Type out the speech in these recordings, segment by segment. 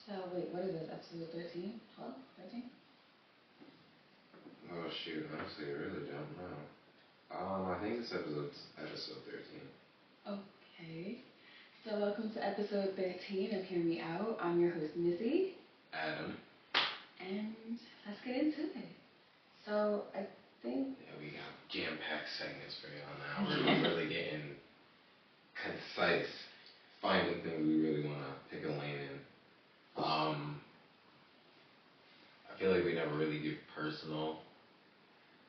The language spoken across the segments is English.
So, wait, what is this? Episode 13? 12? 13? Oh, shoot. Honestly, I really don't know. I think this episode 13. Okay. So, welcome to episode 13 of Hear Me Out. I'm your host, Missy. Adam. And let's get into it. So, I think... Yeah, we got jam-packed segments for y'all now. We're really getting concise. Finding things we really want to pick a lane in. I feel like we never really give personal...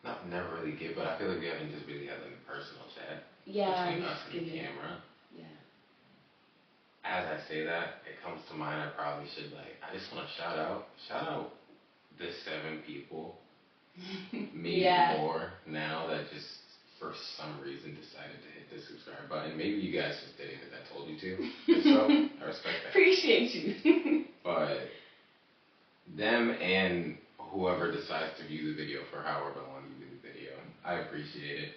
Not never really give, but I feel like we haven't just really had like a personal chat between us and the camera. Yeah. As I say that, it comes to mind I probably should I just want to shout out the 7 people, maybe more now that just for some reason decided to hit the subscribe button. Maybe you guys just did it because I told you to. So I respect that. Appreciate you. But them and whoever decides to view the video for however long you view the video, I appreciate it.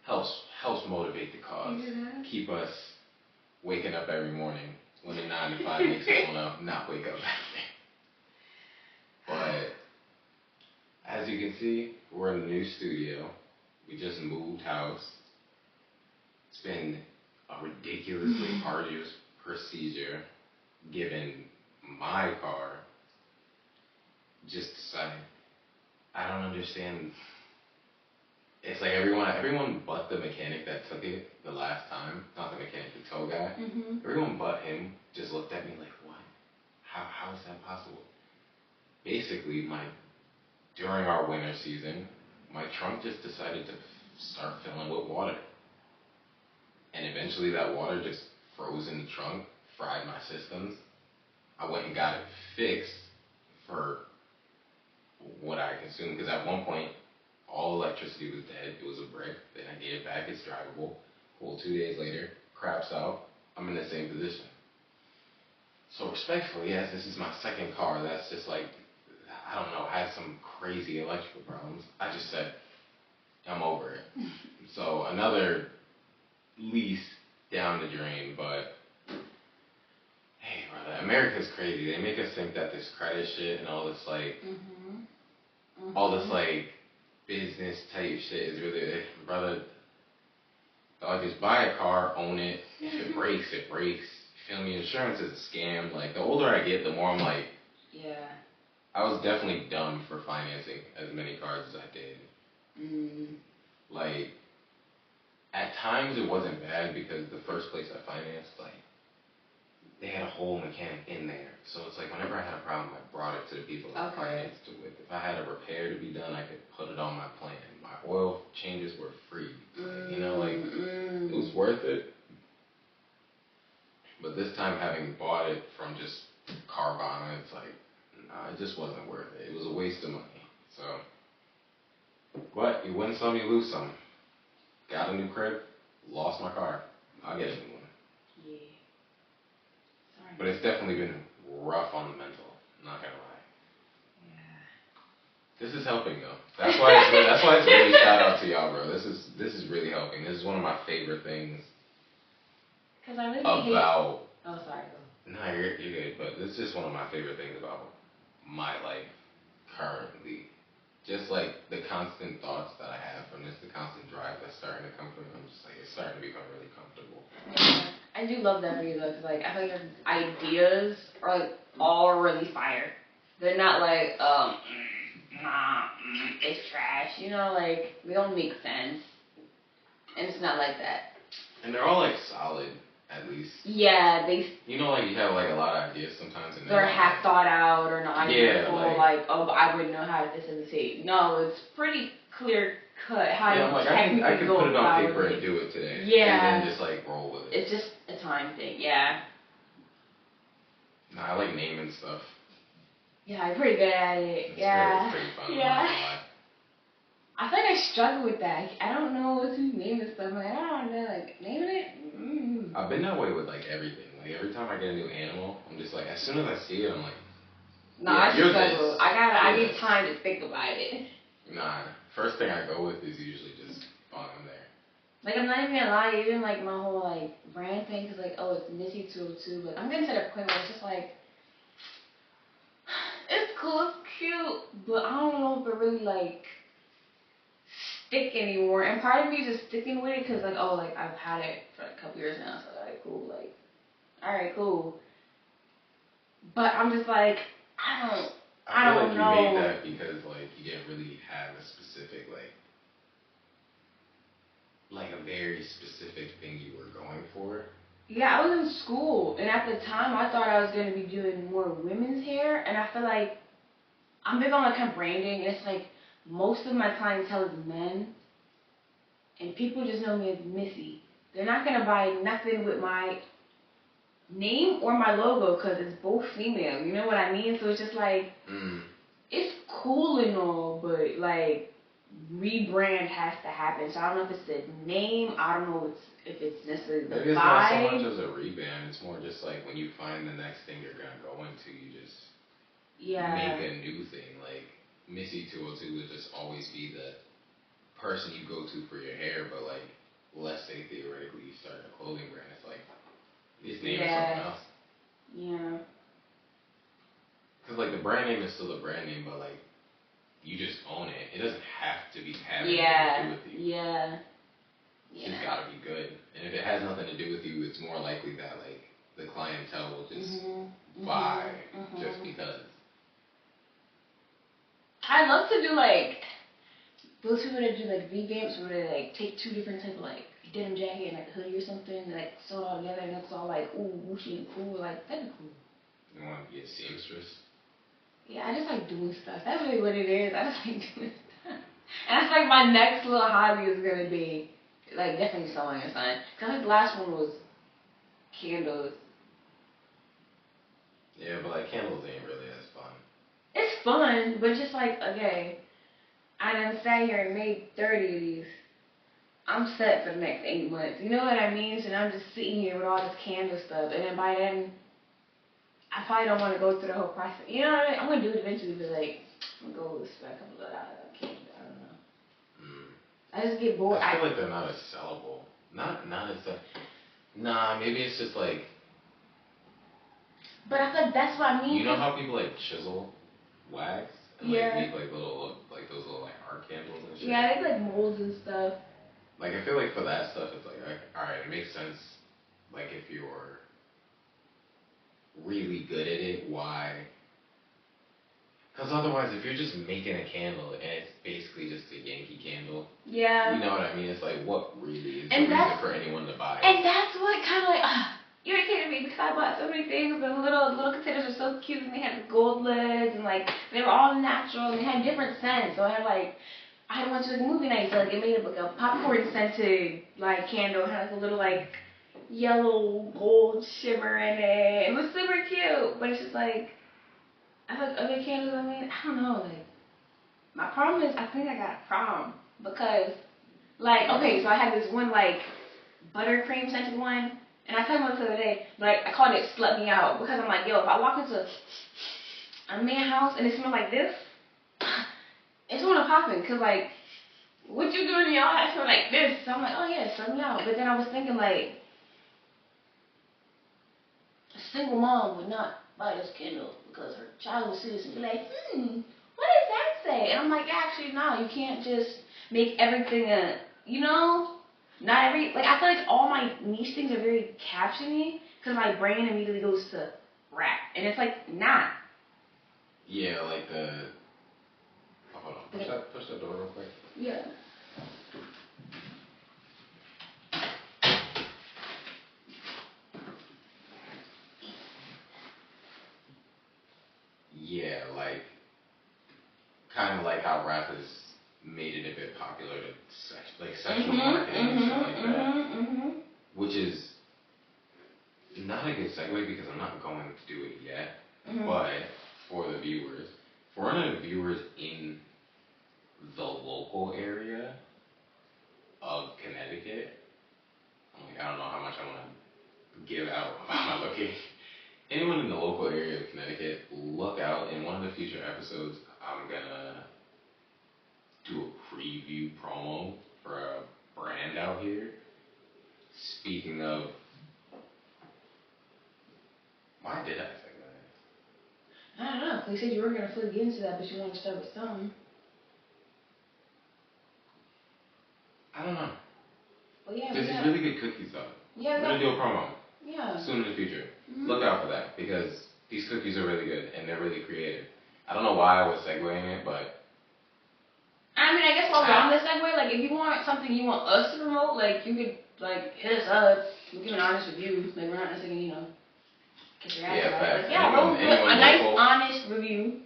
Helps motivate the cause. Keep us waking up every morning when the 9 to 5 makes us want to not wake up every day. But as you can see, we're in a new studio. We just moved house. It's been a ridiculously arduous procedure given my car just decided. I don't understand. It's like everyone but the mechanic that took it the last time, not the mechanic, the tow guy. Mm-hmm. Everyone but him just looked at me like, what? How is that possible? Basically, during our winter season, my trunk just decided to start filling with water. And eventually that water just froze in the trunk, fried my systems. I went and got it fixed for what I consumed, because at one point all electricity was dead. It was a brick. Then I gave it back. It's drivable. Well, 2 days later, craps out. I'm in the same position. So respectfully, yes, this is my second car that's just I don't know, had some crazy electrical problems. I just said, I'm over it. So another lease down the drain, but hey, brother, America's crazy. They make us think that this credit shit and all this all this business type shit is really, brother, dog, just buy a car, own it. If it breaks, it breaks. You feel me? Insurance is a scam. The older I get, the more I'm like, yeah. I was definitely dumb for financing as many cars as I did. At times it wasn't bad because the first place I financed, they had a whole mechanic in there. So it's whenever I had a problem, I brought it to the people I financed it with. If I had a repair to be done, I could put it on my plan. My oil changes were free. It was worth it. But this time, having bought it from just Carvana, it's nah, it just wasn't worth it. It was a waste of money. So, but you win some, you lose some. Got a new crib, lost my car. I'll get a new one. Yeah. Sorry. But it's definitely been rough on the mental. Not gonna lie. Yeah. This is helping though. That's why it's really shout out to y'all, bro. This is really helping. This is one of my favorite things. Because I really about. Oh, sorry. No, you're good. But this is just one of my favorite things about my life currently. Just the constant thoughts that I have from this, the constant drive that's starting to come from it. I'm just it's starting to become really comfortable. Yeah. I do love that for you though, because I feel like your ideas are all really fire. They're not it's trash. They don't make sense. And it's not like that. And they're all solid, at least. Yeah, they. You have a lot of ideas sometimes, and they're half thought out or not. I wouldn't know how to facilitate. No, it's pretty clear cut how you technically I could put it on paper and do it today. Yeah. And then just roll with it. It's just a time thing. Yeah. Nah, I like naming stuff. Yeah, I'm pretty good at it. It's pretty fun. Yeah. I feel like I struggle with that. I don't know what to name this stuff. I don't know, naming it. I've been that way with everything. Every time I get a new animal, I'm just as soon as I see it, I'm I struggle. I need time to think about it. Nah, first thing I go with is usually just on there. I'm not even gonna lie, even my whole brand thing is it's Missy 202, but I'm gonna set a point where it's just cool, it's cute, but I don't know if it really like stick anymore. And part of me is just sticking with it because like, oh, like I've had it for like a couple years now, so alright, cool, like, alright, cool. But I'm just like, I don't know. You made that because like you didn't really have a specific like a very specific thing you were going for. Yeah, I was in school, and at the time I thought I was going to be doing more women's hair, and I feel like I'm big on like kind of branding. It's like most of my clientele is men, and people just know me as Missy. They're not gonna buy nothing with my name or my logo because it's both female. You know what I mean? So it's just like it's cool and all, but like rebrand has to happen. So I don't know if it's the name. I don't know if it's necessarily the Maybe it's vibe. not so much as a rebrand. It's more just like when you find the next thing you're gonna go into, you just make a new thing. Like Missy 202 would just always be the person you go to for your hair, but like let's say theoretically you start a clothing brand, it's like his name is something else. Yeah. Because like the brand name is still a brand name, but like you just own it. It doesn't have to be having anything to do with you. Yeah. It's just gotta be good. And if it has nothing to do with you, it's more likely that like the clientele will just buy just because. I love to do like those people that do like revamps where they like take two different types of like denim jacket and like a hoodie or something and like sew it all together and it's all like ooh whooshy and cool. Like that'd be cool. You want to be a seamstress? Yeah, I just like doing stuff. That's really what it is. I just like doing stuff. And that's like my next little hobby is gonna be like definitely sewing or something. Cause I think the last one was candles. Yeah, but like candles ain't really as fun. It's fun, but just like, okay, I done sat here and made 30 of these. I'm set for the next 8 months. You know what I mean? So I'm just sitting here with all this candle stuff, and then by then, I probably don't want to go through the whole process. You know what I mean? I'm going to do it eventually, but like, I'm going to go spend a couple of dollars on candles. I don't know. I just get bored. I feel like they're not as sellable. Not as Nah, maybe it's just like. But I feel like that's what I mean. You know how people like chisel wax and like make like little like those little like art candles and shit. Yeah, they like molds and stuff. Like I feel like for that stuff, it's like all right, it makes sense. Like if you're really good at it, why? Because otherwise, if you're just making a candle and it's basically just a Yankee candle, you know what I mean? It's like what really is the reason for anyone to buy it? And that's what kind of like irritated me because I bought so many things. The little containers are so cute and they had the gold lids and like they were all natural and they had different scents. So I had went to like a movie night, so like it made like a popcorn scented like candle. It had like a little like yellow gold shimmer in it. It was super cute, but it's just like I feel like other candles. I mean, I don't know. Like my problem is I think I got a problem because like okay, so I had this one like buttercream scented one. And I told him the other day, like, I called it Slut Me Out because I'm like, yo, if I walk into a man's house and it smells like this, it's gonna pop in. Cause like, what you doing in your house smell like this? So I'm like, oh yeah, Slut Me Out. But then I was thinking like, a single mom would not buy this candle because her child will see this and be like, what does that say? And I'm like, actually, no, you can't just make everything a, you know. Not every, like, I feel like all my niche things are very captiony because my brain immediately goes to rap. And it's like, not. Yeah, like the. Oh, hold on. Push that door real quick. Yeah. Yeah, like. Kind of like how rap has made it a bit popular to sexual marketing and shit like that. Which is not a good segue because I'm not going to do it yet. But for the viewers, for one of the viewers in the local area of Connecticut, I don't know how much I want to give out about my location. Anyone in the local area of Connecticut, look out. In one of the future episodes, I'm gonna do a preview promo for a brand out here. Speaking of, why did I say that? I don't know. You said you weren't gonna fully get into that, but you want to start with some. I don't know. Well, yeah. There's these really good cookies though. Yeah. I'm gonna do a promo. Yeah. Soon in the future. Mm-hmm. Look out for that because these cookies are really good and they're really creative. I don't know why I was segueing it, but. I mean, I guess while we're on this segue, like if you want something you want us to promote, like you could like hit us up. We'll give an honest review. Like we're not necessarily, kiss your ass about it. Like, yeah, we'll do a nice honest review.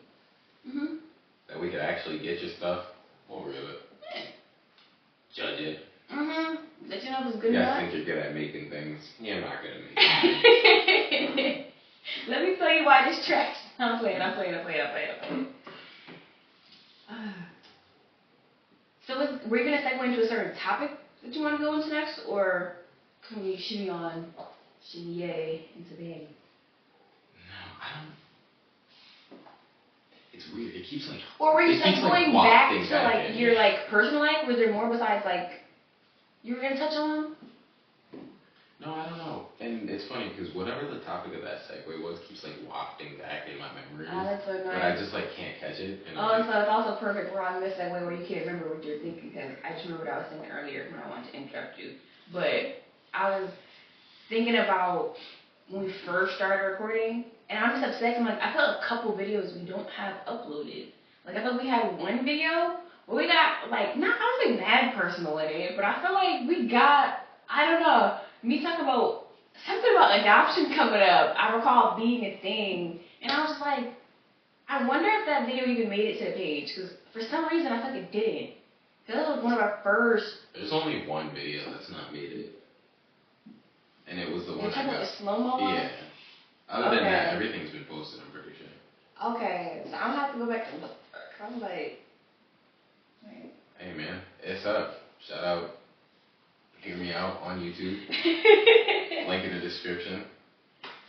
Mhm. That we could actually get your stuff. We'll review it. Yeah. Judge it. Mhm. Let you know if it's good you or guys not. think you're good at making things. You're not good at making things. Let me tell you why this tracks. I'm playing. So we're we gonna segue into a certain topic that you want to go into next, or can we shimmy into bed? No, I don't. It's weird. It keeps like. Or were you going back to like your like personal life? Was there more besides like you were gonna touch on? No, I don't know. And it's funny because whatever the topic of that segue was keeps like wafting back in my memories. Oh, that's so nice. But I just like can't catch it. And so it's also perfect we're on this segue where you can't remember what you're thinking because I just remember what I was saying earlier when I wanted to interrupt you. But I was thinking about when we first started recording, and I'm just upset. I'm like, I felt a couple videos we don't have uploaded. Like I thought we had one video where we got like I don't think mad personal in it, but I feel like we got me talking about something about adoption coming up. I recall being a thing, and I was just like, I wonder if that video even made it to the page because for some reason I thought it didn't. Because that was one of our first. There's only one video that's not made it. And it was the one I got. The slow-mo one? Yeah. Other than that, everything's been posted, I'm pretty sure. Okay, so I'm gonna have to go back and look. I'm like, right. Hey man, it's up. Shout out. Hear me out on YouTube. Link in the description.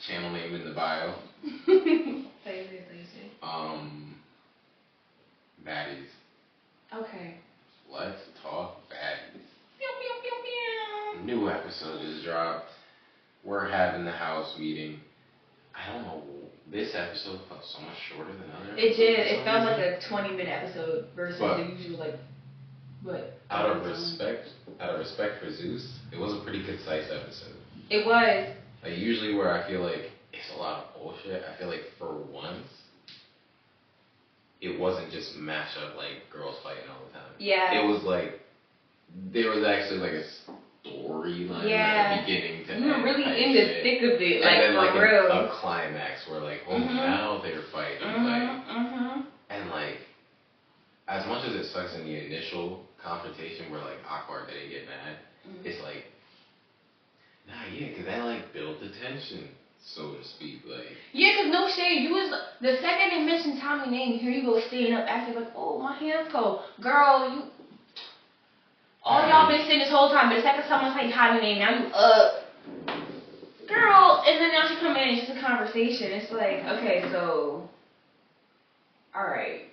Channel name in the bio. Thank you. Baddies. Okay. Let's talk baddies. Pew, pew, pew, pew. New episode is dropped. We're having the house meeting. I don't know. This episode felt so much shorter than other episodes. It did. It felt like a 20-minute episode versus the usual what? Out of respect for Zeus, it was a pretty concise episode. It was. Like usually where I feel like it's a lot of bullshit, I feel like for once it wasn't just mash up like girls fighting all the time. Yeah. It was like there was actually like a storyline at the beginning to end. We were really in the thick of it, like and then like real. a climax where like now they're fighting. And like as much as it sucks in the initial confrontation where like Akbar didn't get mad, it's like because that like built the tension, so to speak. Like because no shade, you was the second they mentioned Tommy's name, here you go standing up acting like, oh my hand's cold, girl, you. All y'all been saying this whole time, but the second someone's like Tommy's name, now you up, girl, and then now she come in and it's just a conversation. It's like, okay, so, all right.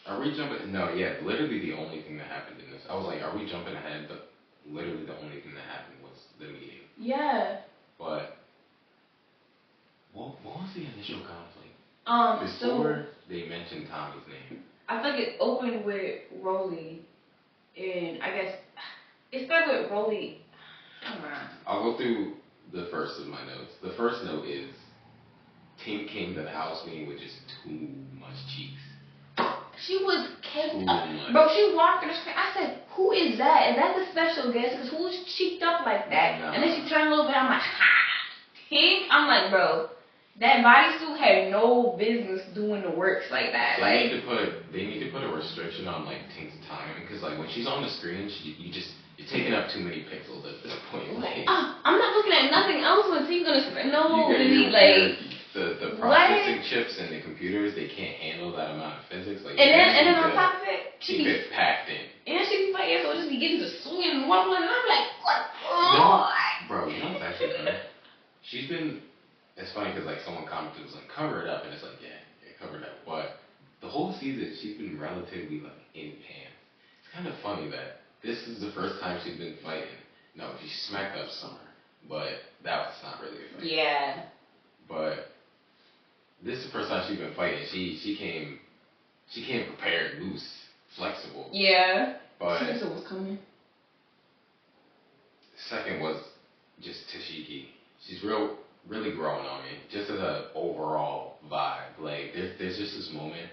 Are we jumping? No, literally the only thing that happened in this. I was like, are we jumping ahead? But literally the only thing that happened was the meeting. Yeah. But what was the initial conflict? Before they mentioned Tommy's name. I think it opened with Rolly, and I guess it started with Rolly. I'll go through the first of my notes. The first note is Tink came to the house meeting with just too much cheeks. She was caked up. Bro, she walked through the screen. I said, who is that? Is that the special guest? Because who's cheeked up like that? No. And then she turned a little bit. I'm like, ha. Tink? I'm like, bro, that bodysuit had no business doing the works like that. They need to put a restriction on like Tink's time. Because like when she's on the screen, you're taking up too many pixels at this point. Like, I'm not looking at nothing else when Tink's gonna the processing chips and the computers, they can't handle that amount of physics. Like, and then on top of it, she gets packed in. And she be fighting, so it just be getting to swinging and wobbling, and I'm like, what? Bro, you know what's actually funny? It's funny because like someone commented, was like, cover it up, and it's like, yeah, cover it up. But the whole season, she's been relatively like in pants. It's kind of funny that this is the first time she's been fighting. No, she smacked up Summer, but that was not really a fight. Yeah. But this is the first time she's been fighting. She came prepared, loose, flexible. Yeah. But She knew what was coming. Second was just Tashiki. She's really growing on me. Just as an overall vibe. Like there's just this moment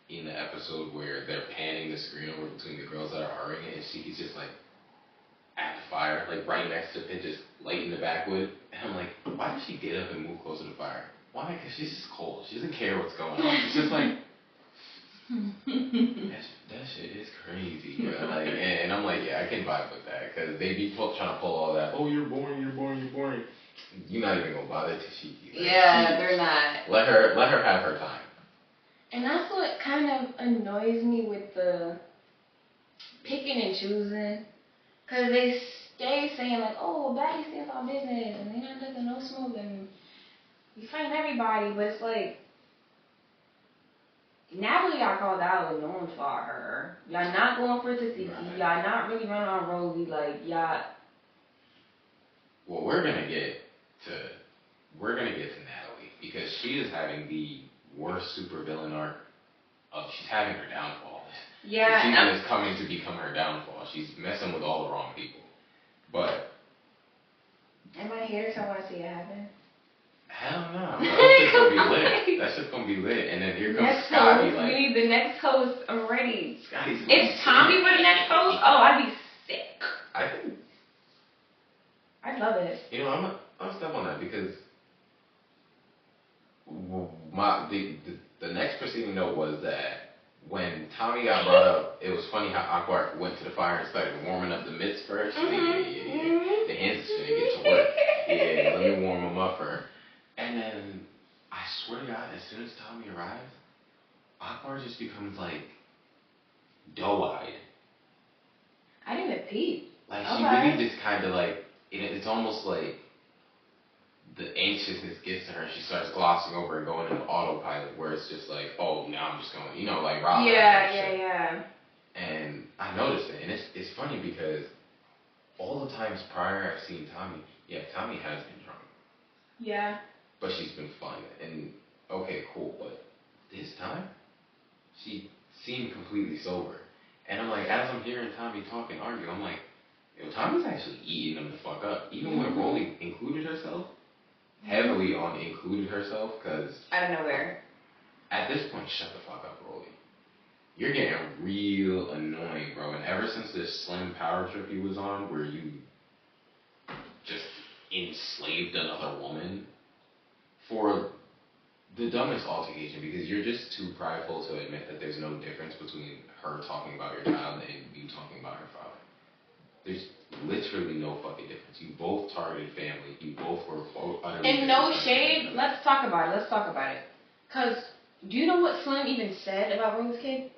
in the episode where they're panning the screen over between the girls that are arguing, and Shiki's just like at the fire, like right next to Pin, just lighting the backwood. And I'm like, why does she get up and move closer to the fire? Why? Because she's just cold. She doesn't care what's going on. She's just like, that shit is crazy, bro. Like, and I'm like, yeah, I can vibe with that, because they be trying to pull all that. Oh, you're boring. You're not even gonna bother Tashiki. Like, yeah, they're not. Let her have her time. And that's what kind of annoys me with the picking and choosing. Because they stay saying, like, oh, baddie stands on business, and they're not nothing, no smoke, and you fighting everybody, but it's like, Natalie got called out and no one fought her. Y'all not going for Tasiki. Right. Y'all not really running on Rosie. Like, y'all. Well, we're gonna get to Natalie, because she is having the worst supervillain arc she's having her downfall. Yeah. The season is coming to become her downfall. She's messing with all the wrong people. But am I here because I want to see it happen? Hell no. That shit's gonna be lit. That shit's gonna be lit. And then here comes next Scotty. Host. Like, we need the next host. I'm ready. Scotty's Is Tommy with the next host? Oh, I'd be sick. I think. I'd love it. You know, I'm step on that, because the next preceding note was that when Tommy got brought up, it was funny how Akbar went to the fire and started warming up the mitts first. Yeah. The hands is gonna get to work. Yeah, let me warm them up first. And then, I swear to God, as soon as Tommy arrives, Akbar just becomes like doe-eyed. I didn't peep. Like, she really just kind of like, it's almost like the anxiousness gets to her. She starts glossing over and going into autopilot, where it's just like, oh, now I'm just going, you know, like Rob. Yeah. And I noticed it, and it's funny because all the times prior I've seen Tommy, Tommy has been drunk. Yeah. But she's been fun, and okay, cool, but this time, she seemed completely sober. And I'm like, as I'm hearing Tommy talk and argue, I'm like, yo, Tommy's actually eating them the fuck up. Even when Rolly included herself, heavily on included herself, because out of nowhere. At this point, shut the fuck up, Rolly. You're getting real annoying, bro. And ever since this slim power trip he was on, where you just enslaved another woman for the dumbest altercation, because you're just too prideful to admit that there's no difference between her talking about your child and you talking about her father. There's literally no fucking difference. You both targeted family. You both were utterly. And no shade. Let's talk about it. Cause do you know what Slim even said about Rose's kid?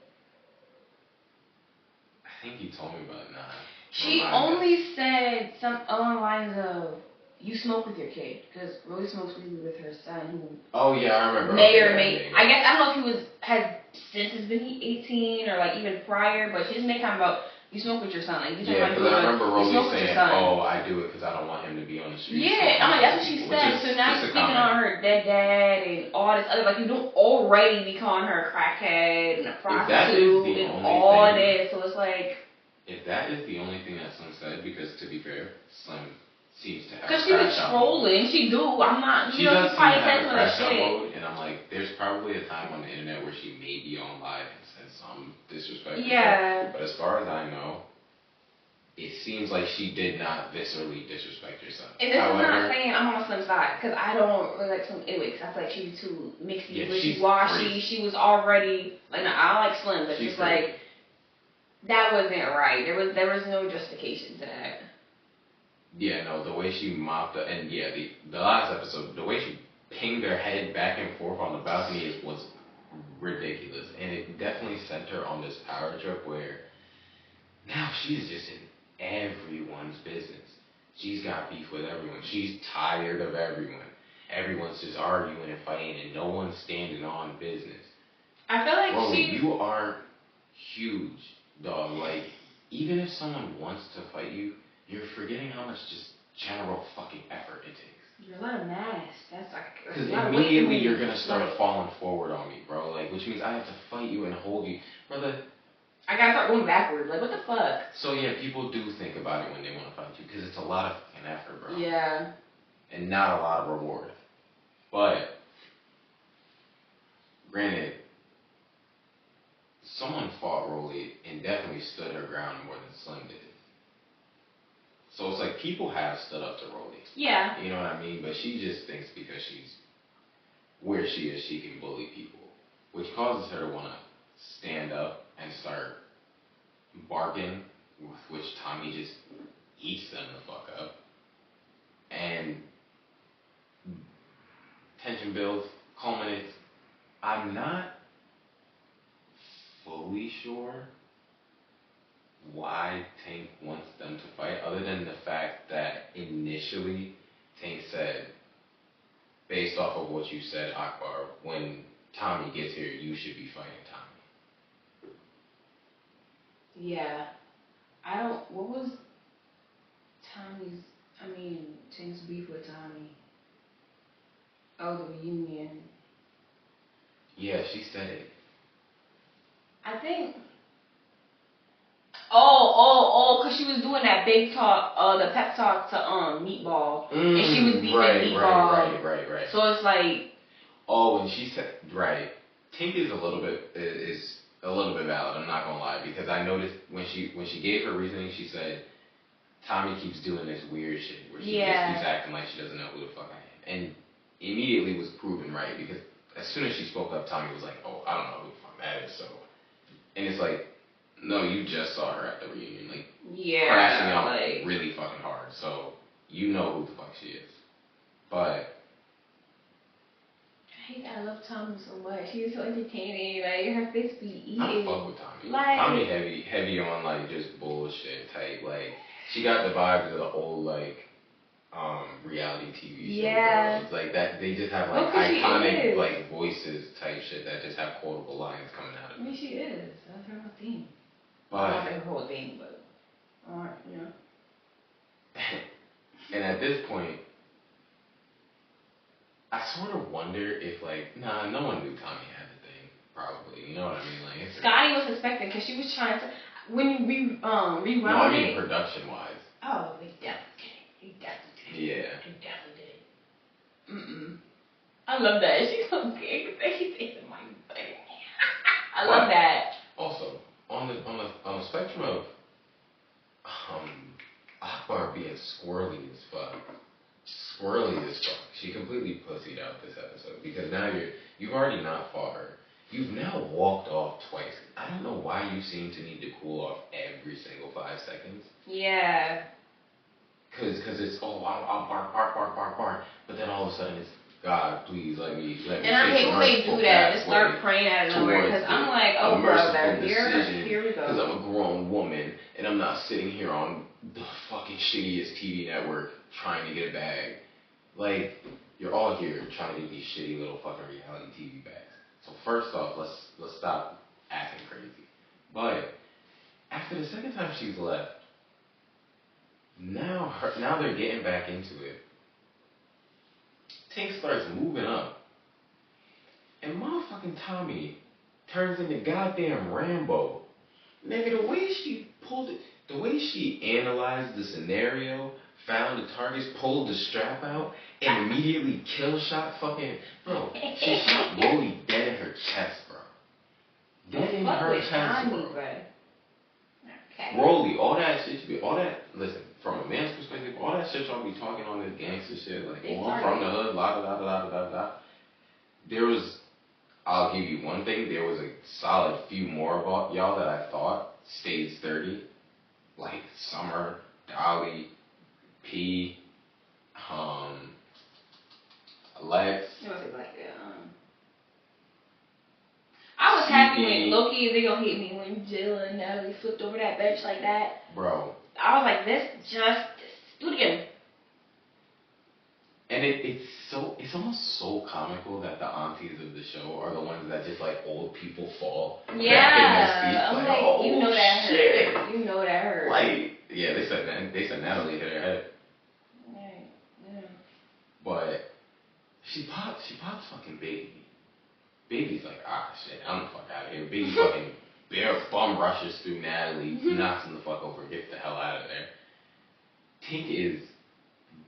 I think you told me about it now. She only said some along the lines of, you smoke with your kid, because Rosie smokes weed with her son, who. Oh yeah, I remember. May. I guess I don't know if he had since has been 18 or like even prior, but she just made comment about, you smoke with your son. Like, because I remember Rosie saying, "Oh, I do it because I don't want him to be on the street." Yeah, I'm like, that's what she said. So now you're speaking on her dead dad and all this other, like, you don't already be calling her a crackhead and a prostitute and all this. So it's like, if that is the only thing that Slim said, because to be fair, Slim seems to have. Because she was trolling. She do. I'm not. She does seem to have a crash out mode, and I'm like, there's probably a time on the internet where she may be on live and said some disrespectful stuff. But as far as I know, it seems like she did not viscerally disrespect your son. And this is not saying I'm on Slim's side, because I don't really like Slim anyway, because I feel like she was too mixy, wishy-washy. She was already, like, no, I like Slim, but just like, that wasn't right. There was no justification to that. Yeah, no, the way she mopped up, and yeah, the last episode, the way she pinged her head back and forth on the balcony was ridiculous. And it definitely sent her on this power trip where now she's just in everyone's business. She's got beef with everyone. She's tired of everyone. Everyone's just arguing and fighting, and no one's standing on business. I feel like Rolly, you aren't huge, dog. Like, even if someone wants to fight you, you're forgetting how much just general fucking effort it takes. You're a lot of mass. That's like Because a lot of weight to immediately move. you're gonna start falling forward on me, bro. Like, which means I have to fight you and hold you, brother. I gotta start going backwards. Like, what the fuck? So yeah, people do think about it when they want to fight you because it's a lot of fucking effort, bro. Yeah. And not a lot of reward. But granted, someone fought Rolly and definitely stood her ground more than Slim did. So it's like people have stood up to Rolly. Yeah. You know what I mean? But she just thinks because she's where she is, she can bully people, which causes her to want to stand up and start barking, with which Tommy just eats them the fuck up. And tension builds, culminates. I'm not fully sure why Tank wants them to fight, other than the fact that initially Tank said, based off of what you said, Akbar, when Tommy gets here, you should be fighting Tommy. Yeah. What was Tank's beef with Tommy? Oh, the reunion. Yeah, she said it. I think. Cause she was doing that big talk, the pep talk to Meatball, and she was beefing Meatball. Right. So it's like. Oh, and she said right. Tink is a little bit valid. I'm not gonna lie, because I noticed when she gave her reasoning, she said Tommy keeps doing this weird shit where she just keeps acting like she doesn't know who the fuck I am, and immediately was proven right, because as soon as she spoke up, Tommy was like, oh, I don't know who the fuck that is. So, and it's like, no, you just saw her at the reunion, like crashing out really fucking hard, so you know who the fuck she is. But I love Tommy so much. He's so entertaining. Like, her face be eating. I fuck with Tommy. Like, Tommy heavy on like just bullshit type. Like, she got the vibes of the old like reality TV show girls. Like that, they just have like iconic like voices type shit that just have quotable lines coming out of them. I mean, she is. That's her whole thing. But not her whole thing, but you know. And at this point, I sort of wonder if, like, no one knew Tommy had the thing, probably. You know what I mean? Like, Scotty was suspecting because she was trying to, when you rewound no, I mean production-wise. Oh, they definitely did it. Yeah. They definitely did it. I love that. She's so big. She's in my thing. I love that. Also, on the spectrum of Akbar being squirrely as fuck. She completely pussied out this episode, because now you've already not fought her. You've now walked off twice. I don't know why you seem to need to cool off every single 5 seconds. Yeah. Cause it's I'll bark, but then all of a sudden it's God, please let me. And I hate when they do that. Just start praying out of nowhere, because I'm like, oh brother, here we go. Because I'm a grown woman and I'm not sitting here on the fucking shittiest TV network trying to get a bag. Like, you're all here trying to get these shitty little fucking reality TV bags. So first off, let's stop acting crazy. But after the second time she's left, now they're getting back into it. Tink starts moving up, and motherfucking Tommy turns into goddamn Rambo. Nigga, the way she pulled it, the way she analyzed the scenario, found the targets, pulled the strap out, and immediately kill shot fucking, bro. She shot Rolly dead in her chest, bro. Dead in her chest, bro. Okay. Rolly, all that shit should be, listen, from a man's perspective, all that shit y'all be talking on this gangster shit, like, oh, I'm from the hood, la da da da da da da. There was, I'll give you one thing, there was a solid few more of y'all that I thought stayed sturdy, like Summer, Dolly, P, Lex. I was happy when Loki, they gonna hate me when Jill and Natalie flipped over that bench like that. Bro. I was like, do it again. And it's almost so comical that the aunties of the show are the ones that just like old people fall back in their seats. I'm like, like, oh, you know that shit. hurt. You know that hurt. Like, yeah, they said Natalie hit her head. Right. Yeah. But She pops fucking baby. Baby's like, shit, I'm the fuck out of here. Baby fucking bare bum rushes through Natalie, knocks him the fuck over, gets the hell out of there. Tink is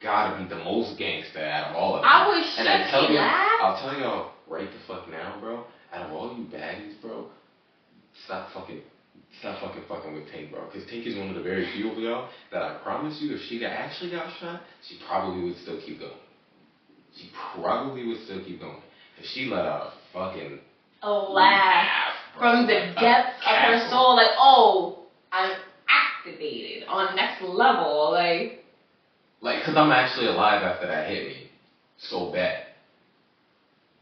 gotta be the most gangsta out of all of them. I was shook. I'll tell y'all right the fuck now, bro. Out of all you baddies, bro, stop fucking with Tink, bro. Because Tink is one of the very few of y'all that I promise you, if she actually got shot, she probably would still keep going. Because she let out a fucking laugh from the depths of her soul. Like, oh, I'm activated on next level. Like, because I'm actually alive after that hit me so bad.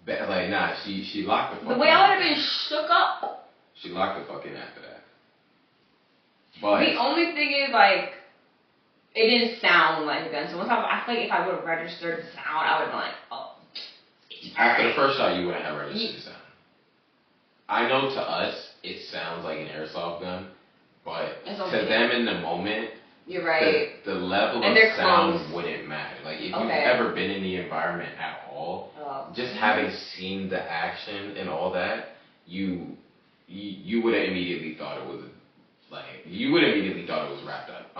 Like, nah, she locked the fuck in. The way I would have been shook up. She locked the fuck in after that. But the only thing is, like, it didn't sound like a gun. So once I feel like if I would have registered the sound, I would have been like, oh. After the first shot, you wouldn't have registered the sound. I know to us, it sounds like an airsoft gun, but to them in the moment, you're right. The level of sound wouldn't matter. Like, if you've ever been in the environment at all, just having seen the action and all that, you would have immediately thought it was wrapped up.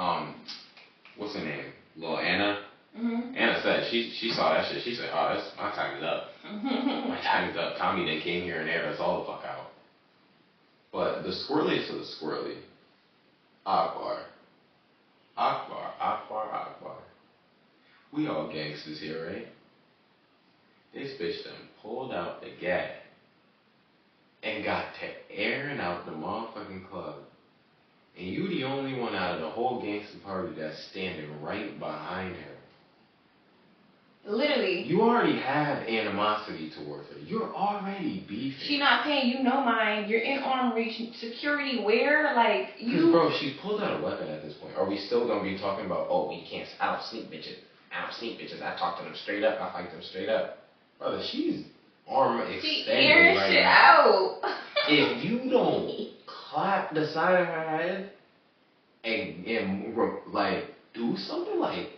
What's her name? Little Anna. Mm-hmm. Anna said she saw that shit. She said, "Oh, that's my time is up. My time is up." Tommy then came here and aired us all the fuck out. But the squirreliest of the squirrely, Akbar. We all gangsters here, right? This bitch done pulled out the gat and got to airing out the motherfucking club. And you the only one out of the whole gangster party that's standing right behind her. Literally. You already have animosity towards her. You're already beefing. She not paying you no mind. You're in arm reach. Security where? Like, you... Bro, she's pulled out a weapon at this point. Are we still going to be talking about, oh, we can't... I don't sneak bitches. I talk to them straight up. I fight them straight up. Brother, she's arm extended right shit now. Out. If you don't clap the side of her head and like, do something like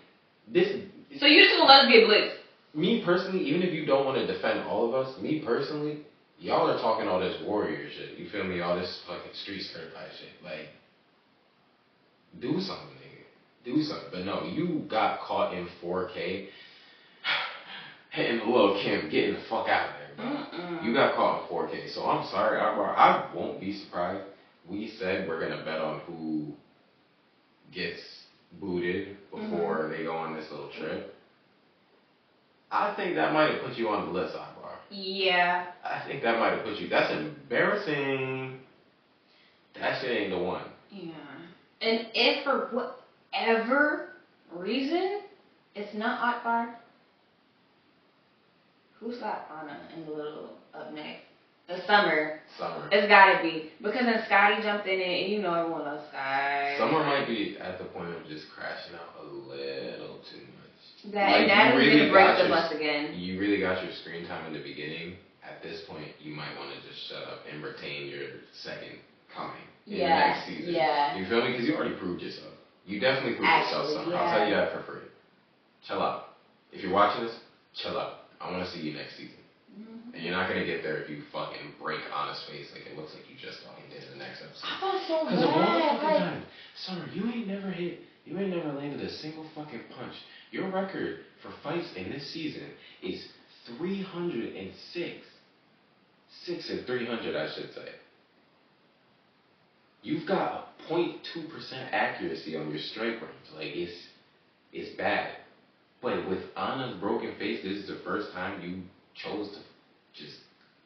this... So you just gonna let it be a blitz? Me personally, even if you don't want to defend all of us, me personally, y'all are talking all this warrior shit. You feel me? All this fucking street certified shit. Like, do something, nigga. Do something. But no, you got caught in 4K hitting the little Kim, getting the fuck out of there, bro. You got caught in 4K. So I'm sorry, I won't be surprised. We said we're gonna bet on who gets booted before they go on this little trip. I think that might have put you on the list, Akbar. Yeah. I think that might have put you. That's embarrassing. That shit ain't the one. Yeah. And if for whatever reason it's not Akbar, who's got Anna in the little up next? The Summer. It's gotta be. Because then Scotty jumped in it, and you know everyone loves Scotty. Summer might be at the point of just crashing out a little too much. That is gonna break the bus again. You really got your screen time in the beginning. At this point, you might want to just shut up and retain your second coming in the next season. Yeah. You feel me? Because you already proved yourself. You definitely proved yourself, Summer. I'll tell you that for free. Chill out. If you're watching this, chill out. I want to see you next season. And you're not gonna get there if you fucking break Anna's face like it looks like you just fucking did in the next episode. I felt so bad. Because of all the fucking time, Summer, you ain't never landed a single fucking punch. Your record for fights in this season is 306. 6 and 300, I should say. You've got a 0.2% accuracy on your strike range. Like, it's bad. But with Anna's broken face, this is the first time you chose to just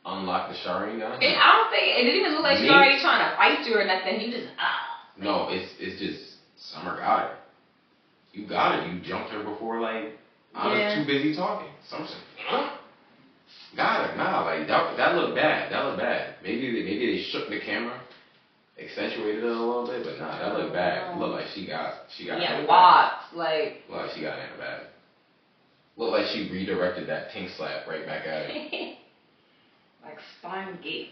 unlock the Sharingan. I don't think it didn't even look like she was already trying to fight you or nothing. You just No, it's just Summer got her. You got her. You jumped her before like Anna's too busy talking. Summer said, huh? Got her. Nah, like that looked bad. That looked bad. Maybe they shook the camera, accentuated it a little bit, but nah, that looked bad. Looked like she got locked. Like looked like she got Anna bad. Looked like she redirected that Tink slap right back at her. Like spine gate.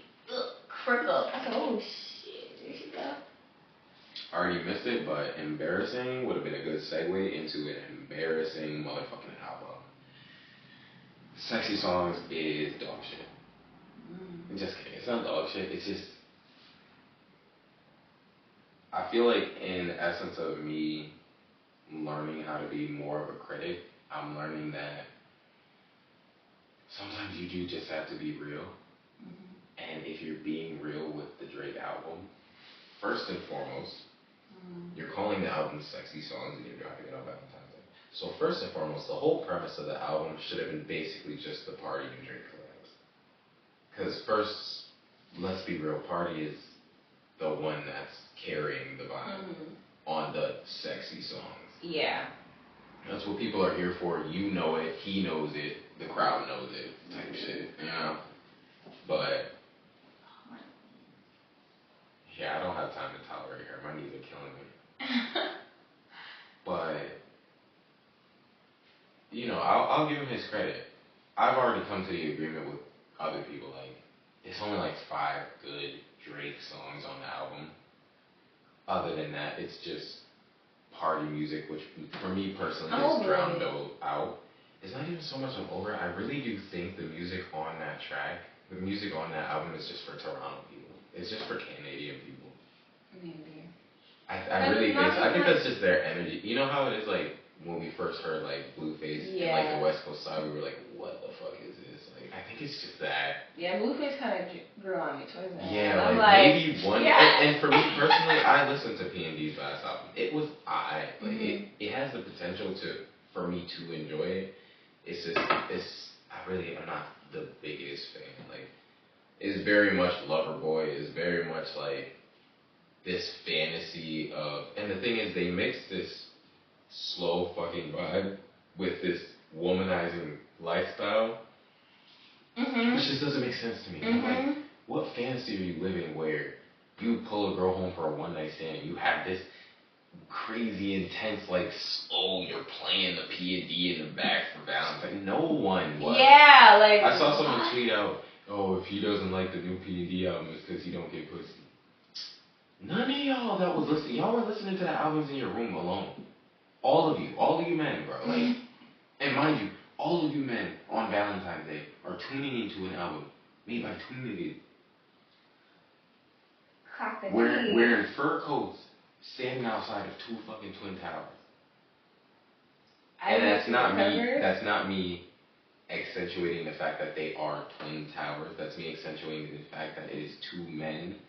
Crickle. I said, oh shit, there she go. I already missed it, but embarrassing would have been a good segue into an embarrassing motherfucking album. Sexy Songs is dog shit. I'm just kidding. It's not dog shit. It's just, I feel like in essence of me learning how to be more of a critic, I'm learning that sometimes you do just have to be real. And if you're being real with the Drake album, first and foremost, you're calling the album Sexy Songs and you're dropping it on Valentine's Day. So first and foremost, the whole premise of the album should have been basically just the Party and Drake collabs. Because first, let's be real, Party is the one that's carrying the vibe on the Sexy Songs. Yeah. That's what people are here for. You know it, he knows it, the crowd knows it, type shit, you know? But yeah, I don't have time to tolerate her. My knees are killing me. But, you know, I'll give him his credit. I've already come to the agreement with other people. Like, there's only like 5 good Drake songs on the album. Other than that, it's just party music, which for me personally is drowned out. It's not even so much I'm over it. I really do think the music on that track, the music on that album is just for Toronto people. It's just for Canadian people. Maybe. I really think so. I think that's just their energy. You know how it is like when we first heard like Blueface and like the West Coast side, we were like, what the fuck is this? Like, I think it's just that. Yeah, Blueface kind of grew on me towards that. Yeah, like maybe one. Yeah. And for me personally, I listened to P&D's last album. It was like it has the potential for me to enjoy it. It's just I'm not the biggest fan. Like, it's very much Loverboy. It's very much like this fantasy of, and the thing is, they mix this slow fucking vibe with this womanizing lifestyle, which just doesn't make sense to me. I'm like, what fantasy are you living where you pull a girl home for a one night stand and you have this crazy intense, like, slow, you're playing the P&D in the back for Valentine's? No one was. Yeah, like, I saw someone tweet out, oh, if he doesn't like the new P&D album, it's because he don't get pussy. None of y'all that was listening, y'all were listening to the albums in your room alone. All of you men, bro. Like, and mind you, all of you men on Valentine's Day are tuning into an album made by 2 niggas. Wearing fur coats, standing outside of 2 fucking twin towers. And that's not me accentuating the fact that they are twin towers. That's me accentuating the fact that it is 2 men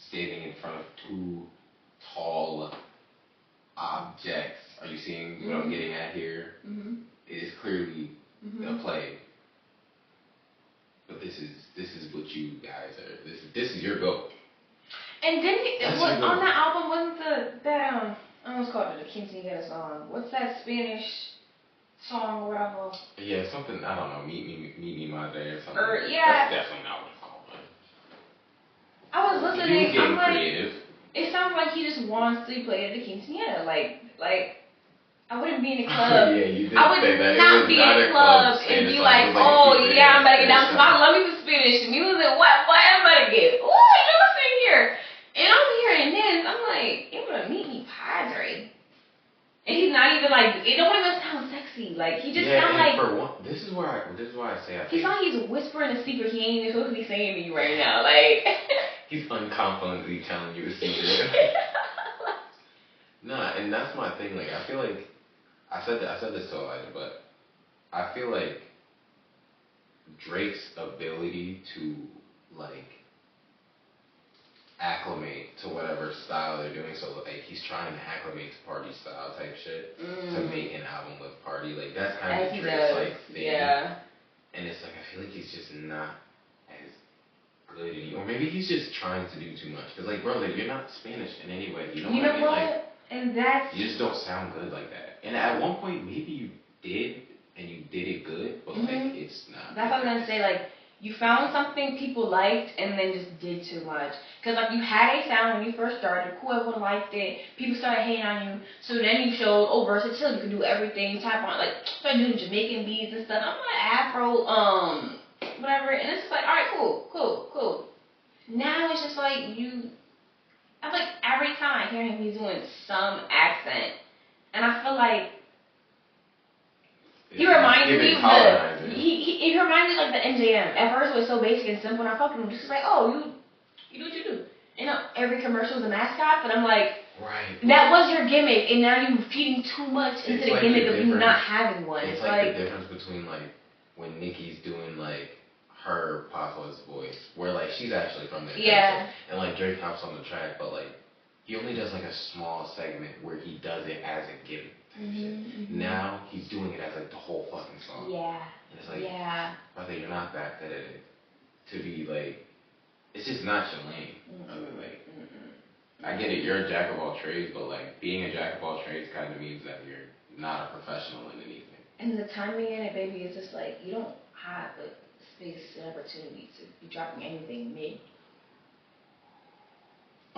standing in front of 2 tall objects. Are you seeing what I'm getting at here? It is clearly a play. But this is what you guys are. This is your goal. And didn't on that album wasn't I almost called it a quinceañera song. What's that Spanish song or whatever? Yeah, something, I don't know, Meet Me Madre or something. Yeah. That's definitely not what it's called. But I was listening. He was getting creative. It sounds like he just wants to play at the quinceañera. Like I wouldn't be in the club. Yeah, you did I would say that. not be in the club and be like, oh yeah, I'm about to get down because I love me some Spanish music. What I'm about to get? Ooh, you know what's in here? And I'm hearing this. I'm like, it would meet me Padre. And he's not even like, it don't even sound sexy. Like, he just sounds like. For one, this is why I say I think. He's like he's whispering a secret he ain't even supposed to be saying to you right now. Like. He's unconfidently telling you a secret. Nah, and that's my thing. Like, I feel like I said this to Elijah, but I feel like Drake's ability to like acclimate to whatever style they're doing. So like he's trying to acclimate to party style type shit to make an album with party. Like that's kind of Drake's like thing. Yeah. And it's like I feel like he's just not as good anymore. Or maybe he's just trying to do too much. Cause like bro, like you're not Spanish in any way. You know what I mean? Like, and that's you just don't sound good like that. And at one point maybe you did and you did it good, but like it's not. That's what I'm gonna say. Like you found something people liked and then just did too much. Cause like you had a sound when you first started, cool, everyone liked it. People started hating on you. So then you showed versatility. You can do everything. Type on like start doing Jamaican beats and stuff. I'm like Afro, whatever. And it's just like, all right, cool. Now it's just like I feel like every time I hear him, he's doing some accent, and I feel like he reminds me of It reminds me of like the MJM. At first it was so basic and simple, and I fucking just was like, oh, you do what you do. You know, every commercial is a mascot, but I'm like, right. That was your gimmick, and now you're feeding too much into the like gimmick of you not having one. It's like the difference between like when Nikki's doing like her Papa's voice, where like she's actually from there, and like Drake hops on the track, but like he only does like a small segment where he does it as a gimmick. Now he's doing it as like the whole fucking song. Yeah. And it's like, brother, you're not that good at it to be like. It's just not your lane. Like, I get it, you're a jack of all trades, but like being a jack of all trades kind of means that you're not a professional in anything. And the timing in it, baby, is just like you don't have the space and opportunity to be dropping anything mid.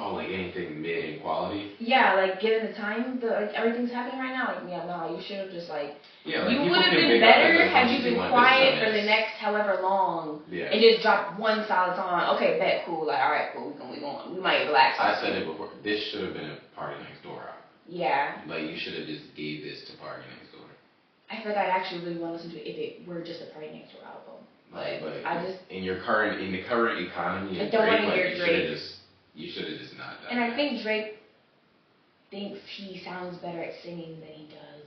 Oh, like anything mid in quality? Yeah, like given the time, like everything's happening right now. Like you should have just like. Yeah, like you would have been better had you been quiet for the next however long and just dropped one solid song. Okay, bet, cool. Like, all right, cool. We might relax. I said it before. This should have been a Party Next Door album. Yeah. Like you should have just gave this to Party Next Door. I feel like I'd actually really want to listen to it if it were just a Party Next Door album. But I just in the current economy, I don't want to hear Drake. You should have just not done. And I think Drake thinks he sounds better at singing than he does.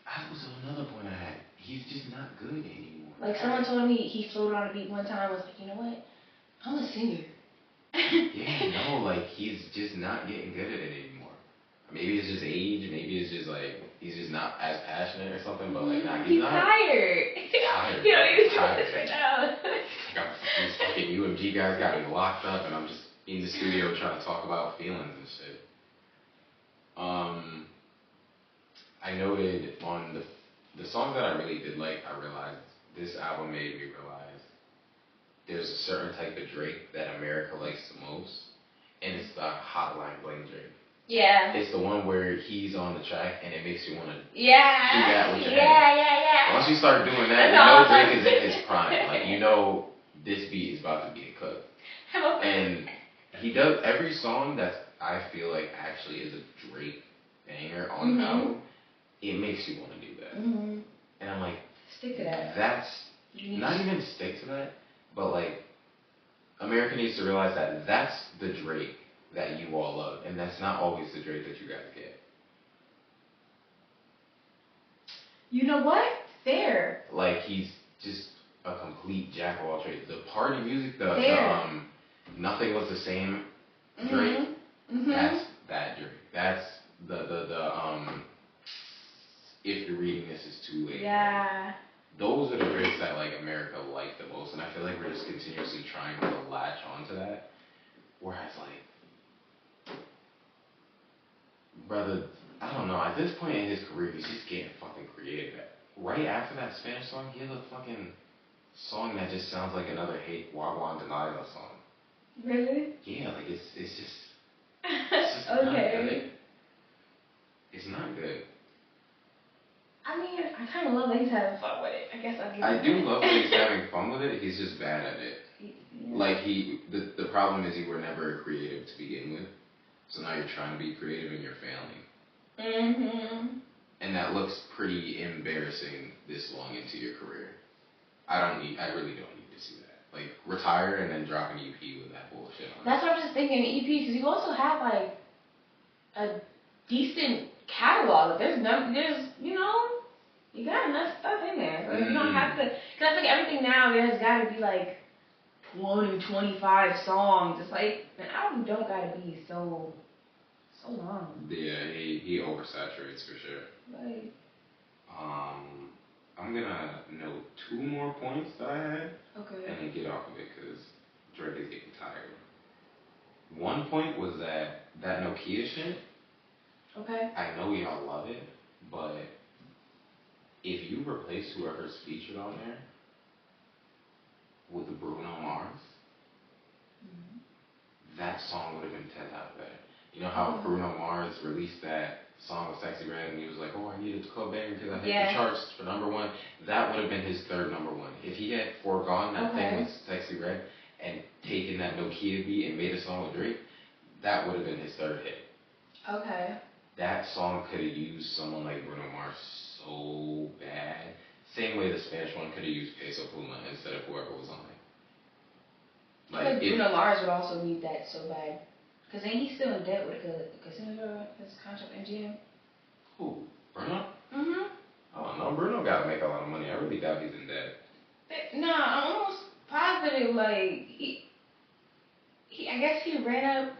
That was another point I had. He's just not good anymore. Like someone told me he floated on a beat one time. I was like, you know what? I'm a singer. Like he's just not getting good at it anymore. Maybe it's just age. Maybe it's just like he's just not as passionate or something. But like, he's not. Tired. Tired. You don't need to do this right now. These fucking UMG guys got me locked up, and I'm just in the studio trying to talk about feelings and shit. I noted on the songs that I really did like, I realized this album made me realize there's a certain type of Drake that America likes the most, and it's the Hotline Bling Drake. Yeah. It's the one where he's on the track and it makes you want to do that with your hands. Yeah. Once you start doing that, you know Drake is in his prime. Like, you know this beat is about to be a cut. And he does every song that I feel like actually is a Drake banger on the album. It makes you want to do that. And I'm like, stick to that. That's not even stick to that, but like America needs to realize that that's the Drake that you all love, and that's not always the Drake that you guys get. You know what? Fair. Like he's just a complete jack of all trades. The party music, the Nothing Was the Same Drake. That's that Drake. That's the If You're Reading This Is Too Late. Yeah. Those are the Drakes that like America liked the most, and I feel like we're just continuously trying to latch onto that. Whereas like, brother, I don't know. At this point in his career, he's just getting fucking creative. Right after that Spanish song, he has a fucking song that just sounds like another Hate Wagwan Delilah song. Really? Yeah, like it's just not good. It's not good. I mean, I kind of love that he's having fun with it. I guess I'll give him I do love that he's having fun with it. He's just bad at it. Yeah. Like the problem is you were never creative to begin with. So now you're trying to be creative and you're failing. And that looks pretty embarrassing this long into your career. I really don't need to see that. Like, retire and then drop an EP with that bullshit on it. That's what I was just thinking, EP, because you also have, like, a decent catalog. There's, you know, you got enough stuff in there. So you don't have to, because I think everything now, there's got to be, like, 20, 25 songs. It's like, an album don't got to be so long. Yeah, he oversaturates for sure. Right. I'm gonna note 2 more points that I had. Okay. And then get off of it because Drake is getting tired. One point was that Nokia shit. Okay. I know y'all love it, but if you replace whoever's featured on there with the Bruno Mars, that song would have been 10 times better. You know how Bruno Mars released that song with Sexy Red and he was like, oh, I needed to club banger because I hit the charts for #1. That would have been his third #1. If he had foregone that thing with Sexy Red and taken that Nokia beat and made a song with Drake, that would have been his third hit. Okay. That song could have used someone like Bruno Mars so bad. Same way the Spanish one could have used Peso Pluma instead of whoever was on it. I feel like Bruno Mars would also need that so bad. Because ain't he still in debt with his contract MGM? Who? Bruno? Mm-hmm. Oh no, Bruno gotta make a lot of money. I really doubt he's in debt. Nah, I'm almost positive, like, I guess he ran up.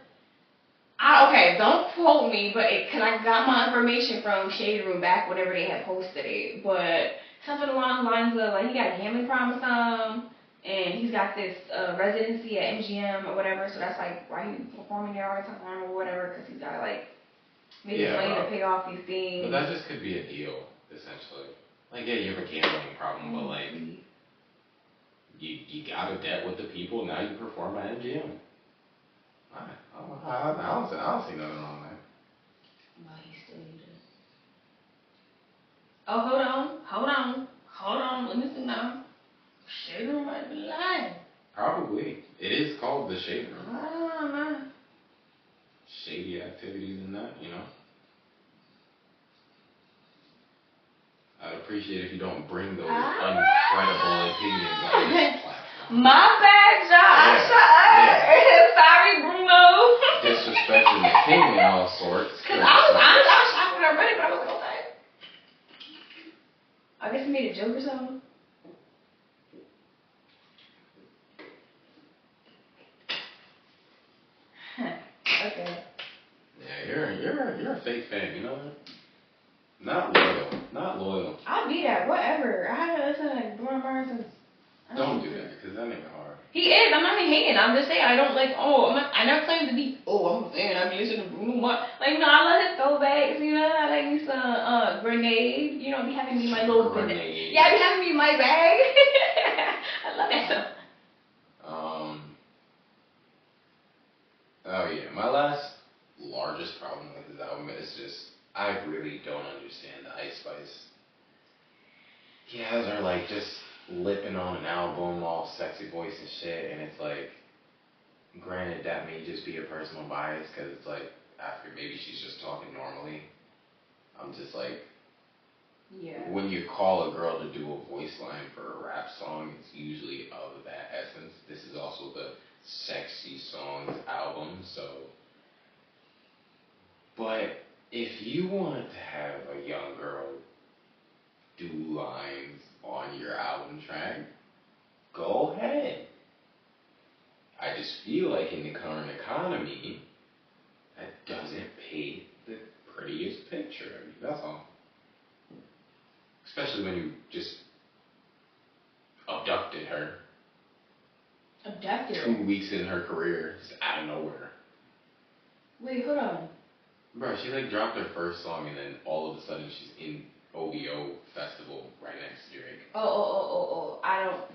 Okay, don't quote me, but because I got my information from Shade Room back whenever they had posted it, but something along the lines of, like, he got a gambling problem or something, and he's got this residency at MGM or whatever, so that's, like, why he's performing there all the time or whatever, because he's got, like, maybe money to pay off these things. But that just could be a deal, essentially. Like, yeah, you have a gambling problem, but, like, you got a debt with the people, now you perform at MGM. I don't see nothing wrong there. Well, he still need it. Oh, hold on. Let me see now. Shade Room might be lying. Probably. It is called the Shade Room. I don't know. Shady activities and that, you know. I'd appreciate if you don't bring those incredible opinions on this platform. My bad, Josh. Yeah. Sorry, Bruno. Disrespecting the king in all sorts. Because I was shocked when I read it, but I was like, okay. I guess he made a joke or something. Okay. Yeah, you're a fake fan, you know that? Not loyal. I'll be that, whatever. I haven't listened to like Bruno Mars since. Don't do that, because that nigga hard. He is. I'm not even hating. I'm just saying I don't like. I never claimed to be. I'm a fan. I be listening to Bruno Mars. Like, no, I love his throwbacks. You know, I like me some Grenade. You know, be having me my little Grenade. Yeah, be having me in my bag. I love that song. Oh yeah, my last largest problem with his album is just I really don't understand the Ice Spice. He has her like just lipping on an album, all sexy voice and shit, and it's like, granted that may just be a personal bias because it's like after maybe she's just talking normally. I'm just like, yeah. When you call a girl to do a voice line for a rap song, it's usually of that essence. This is also the Sexy Songs album, so. But if you want to have a young girl do lines on your album track, go ahead. I just feel like in the current economy, that doesn't paint the prettiest picture of you. That's all. Especially when you just abducted her. Abducted her? 2 weeks in her career, just out of nowhere. Wait, hold on. Bro, she like dropped her first song and then all of a sudden she's in OVO festival right next to Drake.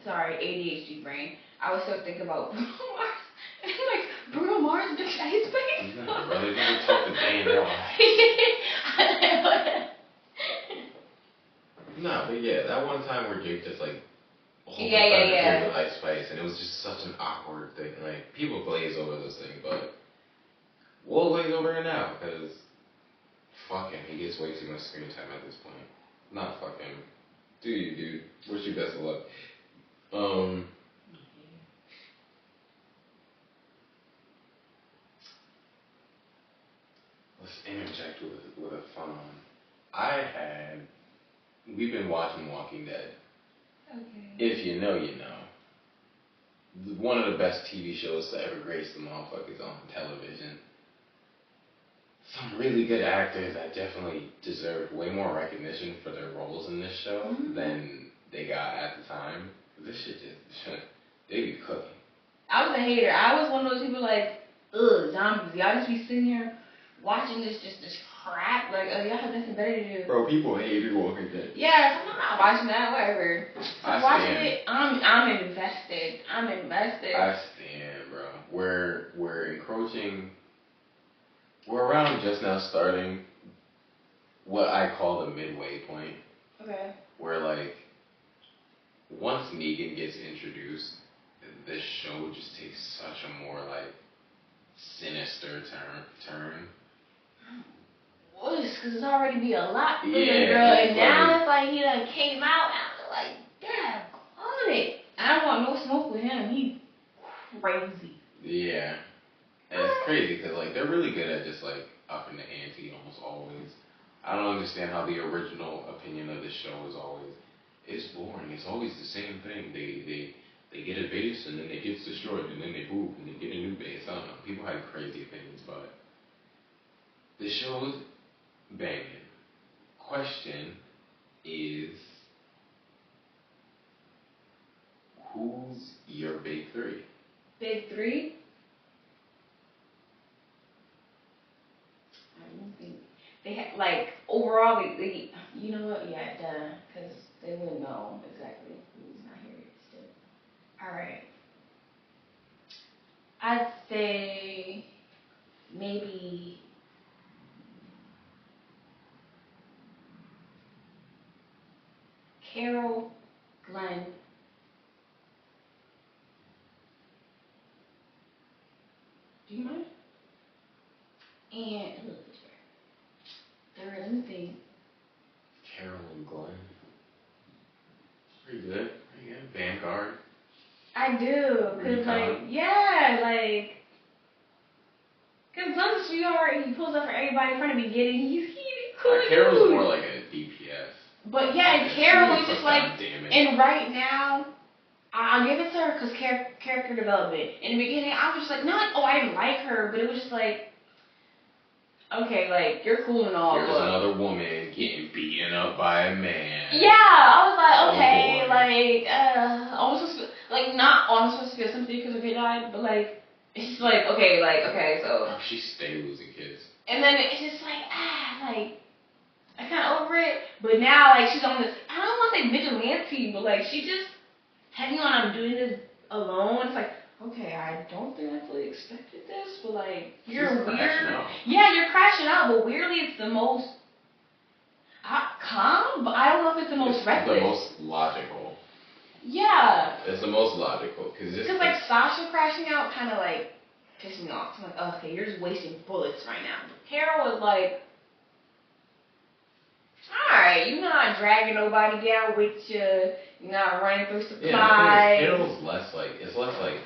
Sorry, ADHD brain. I was still thinking about Bruno Mars. And I'm like, Bruno Mars did Ice Spice? No, bro, they never talked a day in their life. No, but yeah, that one time where Drake just like with Ice Spice, and it was just such an awkward thing. Like, people glaze over those things, but we'll glaze over it now, because fuck him, he gets way too much screen time at this point. Not fuck him. Do you, dude. Wish you best of luck. Let's interject with a fun one. We've been watching Walking Dead. Okay. If you know, you know. One of the best TV shows to ever grace the motherfuckers on television. Some really good actors that definitely deserve way more recognition for their roles in this show than they got at the time. This shit just, they be cooking. I was a hater. I was one of those people like, ugh, zombies. Y'all just be sitting here watching this crap. Like, y'all have nothing better to do. Bro, people hated Walking Dead. Yeah, I'm not watching that, whatever. I'm watching it. I'm invested. I stand, bro. We're encroaching. We're around just now starting what I call the midway point. Okay. Where, like, once Negan gets introduced, this show just takes such a more, like, sinister turn. Well, it's because it's already be a lot for the girl, and now it's like he came out, and like, damn, on it. I don't want no smoke with him. He's crazy. Yeah. And it's crazy because, like, they're really good at just, like, upping the ante almost always. I don't understand how the original opinion of this show is always, it's boring. It's always the same thing. They get a base and then it gets destroyed and then they move and they get a new base. I don't know. People have crazy opinions, but the show's banging. Question is, who's your big three? Big three? I don't think they had, like, overall, they you know what? Yeah, duh, because they wouldn't know exactly who's not here still. Alright. I'd say maybe Carol, Glenn, do you mind? And third, let me think. Carol and Glenn. Pretty good. Pretty good. Vanguard. I do, cause like, yeah, like, cause Glenn's a sweetheart and he pulls up for everybody in front of the beginning. He's cool. Carol's more like a DPS. But yeah, and Carol is just like, and right now, I'll give it to her because character development. In the beginning, I was just like, not, oh, I didn't like her, but it was just like, okay, like, you're cool and all, Here's another woman getting beaten up by a man. Yeah, I was like, okay, almost supposed to, like, not almost supposed to feel sympathy because her kid died, but like, it's just like, okay, so. Oh, she stay losing kids. And then it's just like, like, I kind of over it, but now, like, she's on this, I don't want to say vigilante, but like, she just, heavy on, I'm doing this alone. It's like, okay, I don't think I fully expected this, but like, you're weird. Yeah, you're crashing out, but weirdly, it's the most calm, but I don't know if it's the most reckless. The most logical. Yeah. It's the most logical. Because like, Sasha crashing out kind of like pissed me off. I'm like, okay, you're just wasting bullets right now. Carol was like, alright, you're not dragging nobody down with you. You're not running through supplies. Yeah, Carol's less like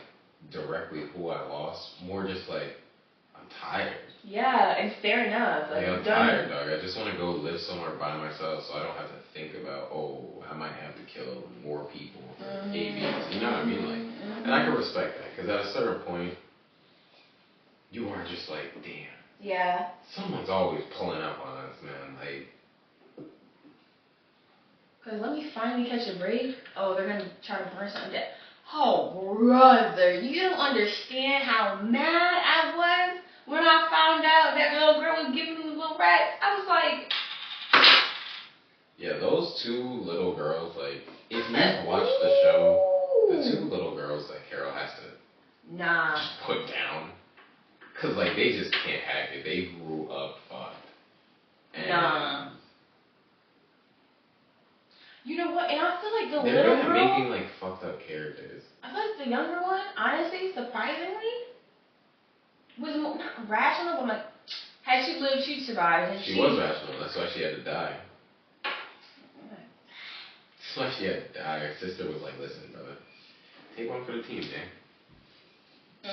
directly who I lost. More just like, I'm tired. Yeah, and fair enough. Like, I'm tired, dog. I just want to go live somewhere by myself so I don't have to think about, I might have to kill more people for ABs. You know what I mean? Like, and I can respect that because at a certain point, you are just like, damn. Yeah. Someone's always pulling up on us, man. Like, because let me finally catch a break. Oh, they're going to try to burn something down. Oh, brother, you don't understand how mad I was when I found out that little girl was giving me little rats. I was like... Yeah, those two little girls, like, if you've watched the show, the two little girls that Carol has to just put down, because, like, they just can't hack it. They grew up fucked. And you know what? And I feel like the little girl... They're making, like, fucked up characters. I feel like the younger one, honestly, surprisingly, was not rational, but, like, had she lived, she'd survive. And she was rational. That's why she had to die. That's why she had to die. Her sister was like, listen, brother, take one for the team, man.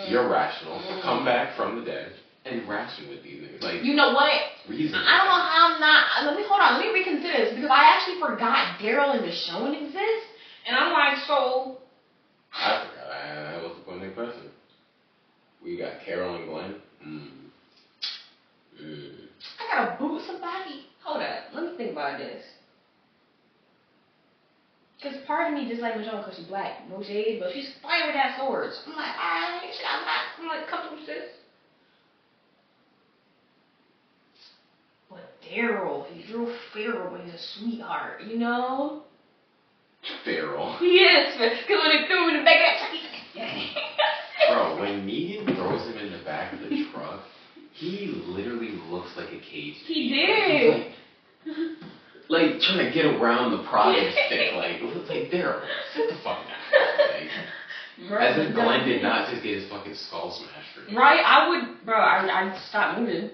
You're rational. Come back from the dead and ration with these niggas. Like, you know what? Reason. I don't know how I'm not. Let me reconsider this because I actually forgot Daryl in the show exists, and I'm like, so. I forgot. I was the point of the question. We got Carol and Glenn. I gotta boot somebody. Hold up. Let me think about this. Because part of me dislikes Michonne because she's black. No shade, but she's fighting with that swords. I'm like, alright, she got back. I'm like, come through, sis. But Daryl, he's real feral, but he's a sweetheart, you know? Feral? He is, because when they threw him in the back of that truck, bro, when Negan throws him in the back of the truck, he literally looks like a cage. He did. Like trying to get around the prodding stick. Like, it looks like Daryl. Sit the fuck down. Like, as if Glenn did not just get his fucking skull smashed for me. Right? I'd stop moving.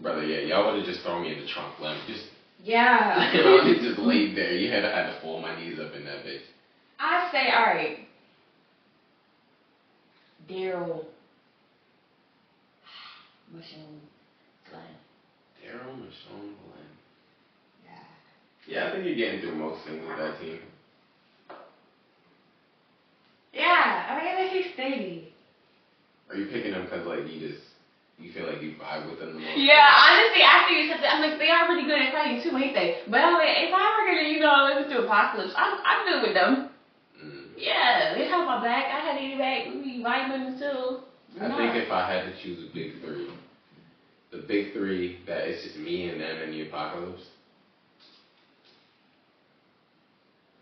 Brother, yeah, y'all would have just thrown me in the trunk, Glenn. Just Yeah. You know, it just laid there. You had to fold my knees up in that bitch. I say, alright. Daryl. Michonne Glenn. Daryl, Michonne, Glenn. Yeah. Yeah, I think you're getting through most things with that team. Yeah, I mean, he's steady. Are you picking them because, like, you feel like you vibe with them the most? Yeah, honestly, after you said that, I'm like, they are really good at fighting too, ain't they? But I'm like, if I ever gonna, listen to Apocalypse, I'm good with them. Yeah, they have my back. I had any back. We be vibing too. I think if I had to choose a big three, the big three that it's just me and them and the Apocalypse.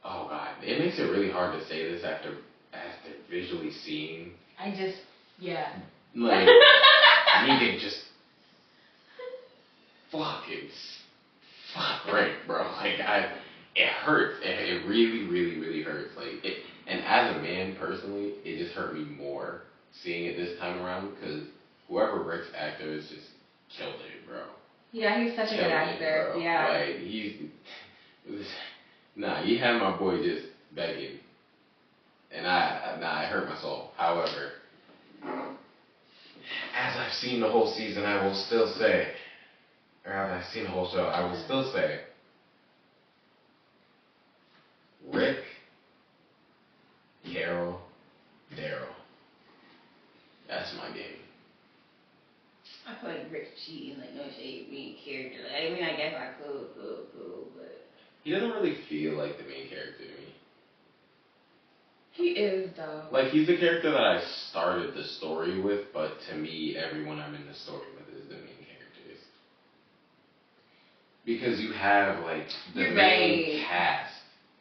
Oh God, it makes it really hard to say this after visually seeing. Yeah. Like, Negan just fucking fuck right, bro. Like it hurts. It really, really, really hurts. Like it, and as a man personally, it just hurt me more seeing it this time around because whoever Rick's actor is just killed it, bro. Yeah, he's such a good actor. Yeah. Like you had my boy just begging, and it hurt my soul. However, as I've seen the whole season, I will still say, or as I've seen the whole show, I will still say, Rick, Carol, Daryl. That's my game. I feel like Rick's cheating, like no shade, being character. Like, I mean, I guess I could, but He doesn't really feel like the main character to me. he is though. Like he's the character that I started the story with, but to me, everyone I'm in the story with is the main characters. Because you have like the main cast,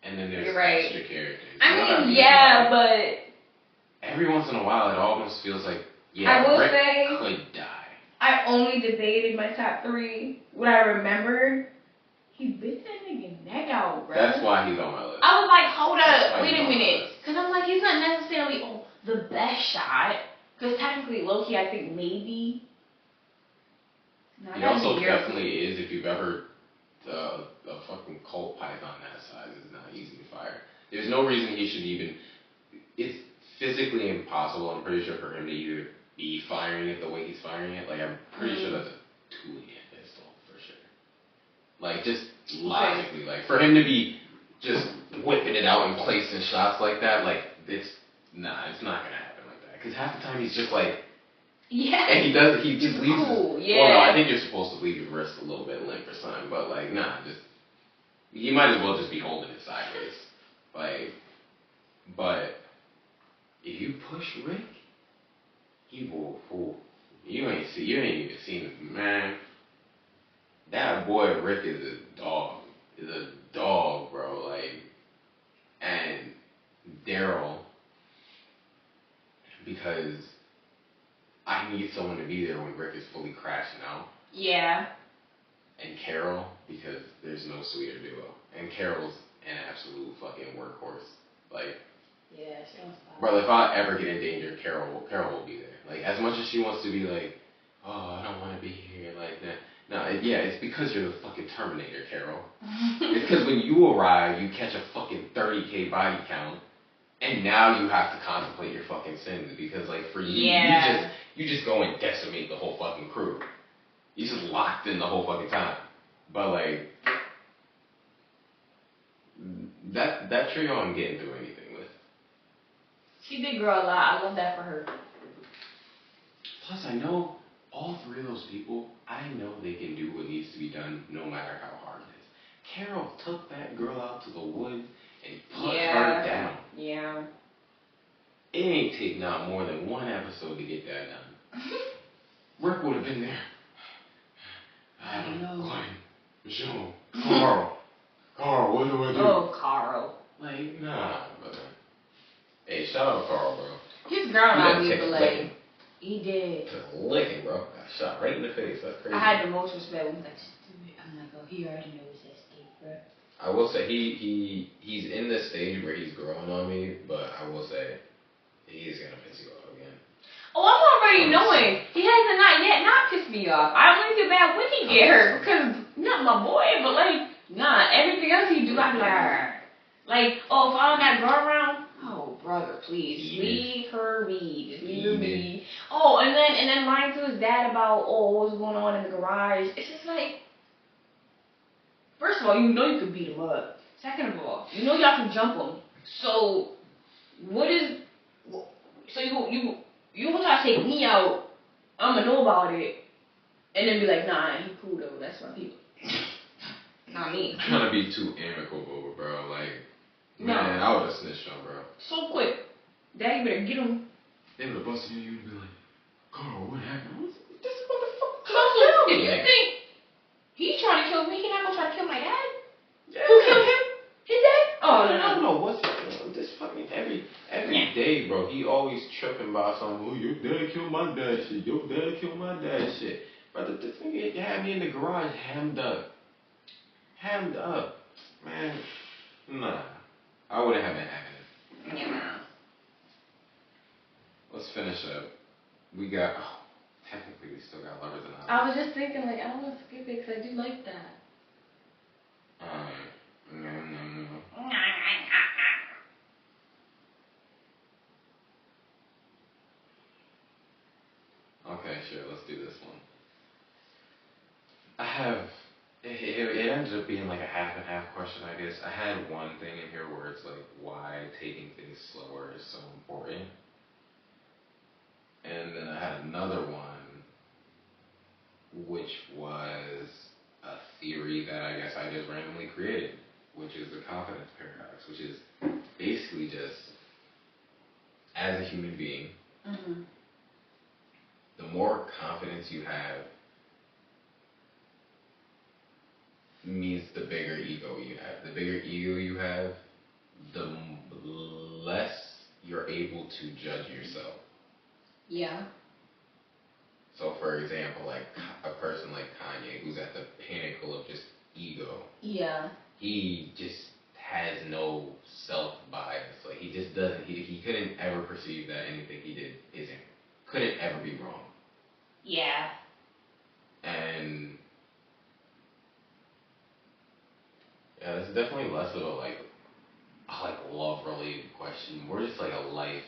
and then there's extra characters. I mean, yeah, but every once in a while, it almost feels like Rick could die. I only debated my top three. What I remembered, he bit that nigga neck out, bro. That's why he's on my list. I was like, hold up, wait a minute. Because I'm like, he's not necessarily the best shot. Because technically, low-key, I think maybe. No, he also definitely is, if you've ever, a fucking Colt python that size is not easy to fire. There's no reason he should even, it's physically impossible, I'm pretty sure, for him to either be firing it the way he's firing it. Like, I'm pretty sure that's a 2-hand pistol, for sure. Like, just logically, like, for him to be just whipping it out and placing shots like that, like, it's not gonna happen like that. Because half the time he's just like, and he just leaves cool. his, well, no, I think you're supposed to leave your wrist a little bit limp or something, but like, you might as well just be holding it sideways. Like, but if you push Rick, he will fool. You ain't even seen him, man. That boy Rick is a dog. Bro. Like, and Daryl, because I need someone to be there when Rick is fully crashing out. Yeah. And Carol, because there's no sweeter duo. And Carol's an absolute fucking workhorse. Like, yeah, she don't stop. Bro, if I ever get in danger, Carol will be there. Like, as much as she wants to be like, oh, I don't want to be here, like that. No, it's because you're the fucking Terminator, Carol. It's because when you arrive, you catch a fucking 30K body count, and now you have to contemplate your fucking sins. Because, like, for you, you just go and decimate the whole fucking crew. You just locked in the whole fucking time. But, like, that trio I'm getting through anything with. She did grow a lot. I love that for her. Plus, I know all three of those people, I know they can do what needs to be done no matter how hard it is. Carol took that girl out to the woods and put her down. Yeah. It ain't taken out more than one episode to get that done. Rick would have been there. Adam, Glenn, Michonne, Carl, what do I do? Oh, Carl. Like, nah, brother. Hey, shout out Carl, bro. His girl not me, but like, he did. Just licking, bro. Got shot right in the face. That's crazy. I had the most respect when he was like, just do it. I'm like, oh, he already knows that state, bro. I will say he's in the stage where he's growing on me, but I will say he's gonna piss you off again. Oh, I'm already knowing. He hasn't not pissed me off. I only feel bad when he get hurt, cause not my boy, but like. Nah, everything else you do, I be like, alright. Like, oh, if I don't got to go around, oh, brother, please, leave her be. Just leave her be. Oh, and then lying to his dad about, oh, what's going on in the garage. It's just like, first of all, you know you could beat him up. Second of all, you know y'all can jump him. So, so you gonna try to take me out, I'm gonna know about it, and then be like, nah, he cool though, that's my people. Not me. I'm trying to be too amicable, bro. Like, man, I would have snitched on, bro. So quick. Daddy better get him. They would have busted you and be like, Carl, what happened? This motherfucker killed me. If you think he's trying to kill me, he not gonna try to kill my dad? Yeah. Who killed him? His dad? Oh, no. What's this fucking every day, bro? He always tripping about something. Oh, your dad killed my dad shit. Your dad killed my dad shit. Brother, this nigga had me in the garage hammed up. Man, nah. I wouldn't have it happening. Yeah. Let's finish up. We got, technically we still got Lovers and Others. I was just thinking, like, I don't want to skip it because I do like that. No. Okay, sure, let's do this one. It ended up being like a half and half question, I guess. I had one thing in here where it's like, why taking things slower is so important. And then I had another one, which was a theory that I guess I just randomly created, which is the confidence paradox, which is basically just, as a human being, the more confidence you have means the bigger ego you have. The bigger ego you have, the less you're able to judge yourself. Yeah. So, for example, like a person like Kanye, who's at the pinnacle of just ego. Yeah. He just has no self-bias. Like, he just doesn't, he couldn't ever perceive that anything he did couldn't ever be wrong. Yeah. And yeah, it's definitely less of a love related question, more just like a life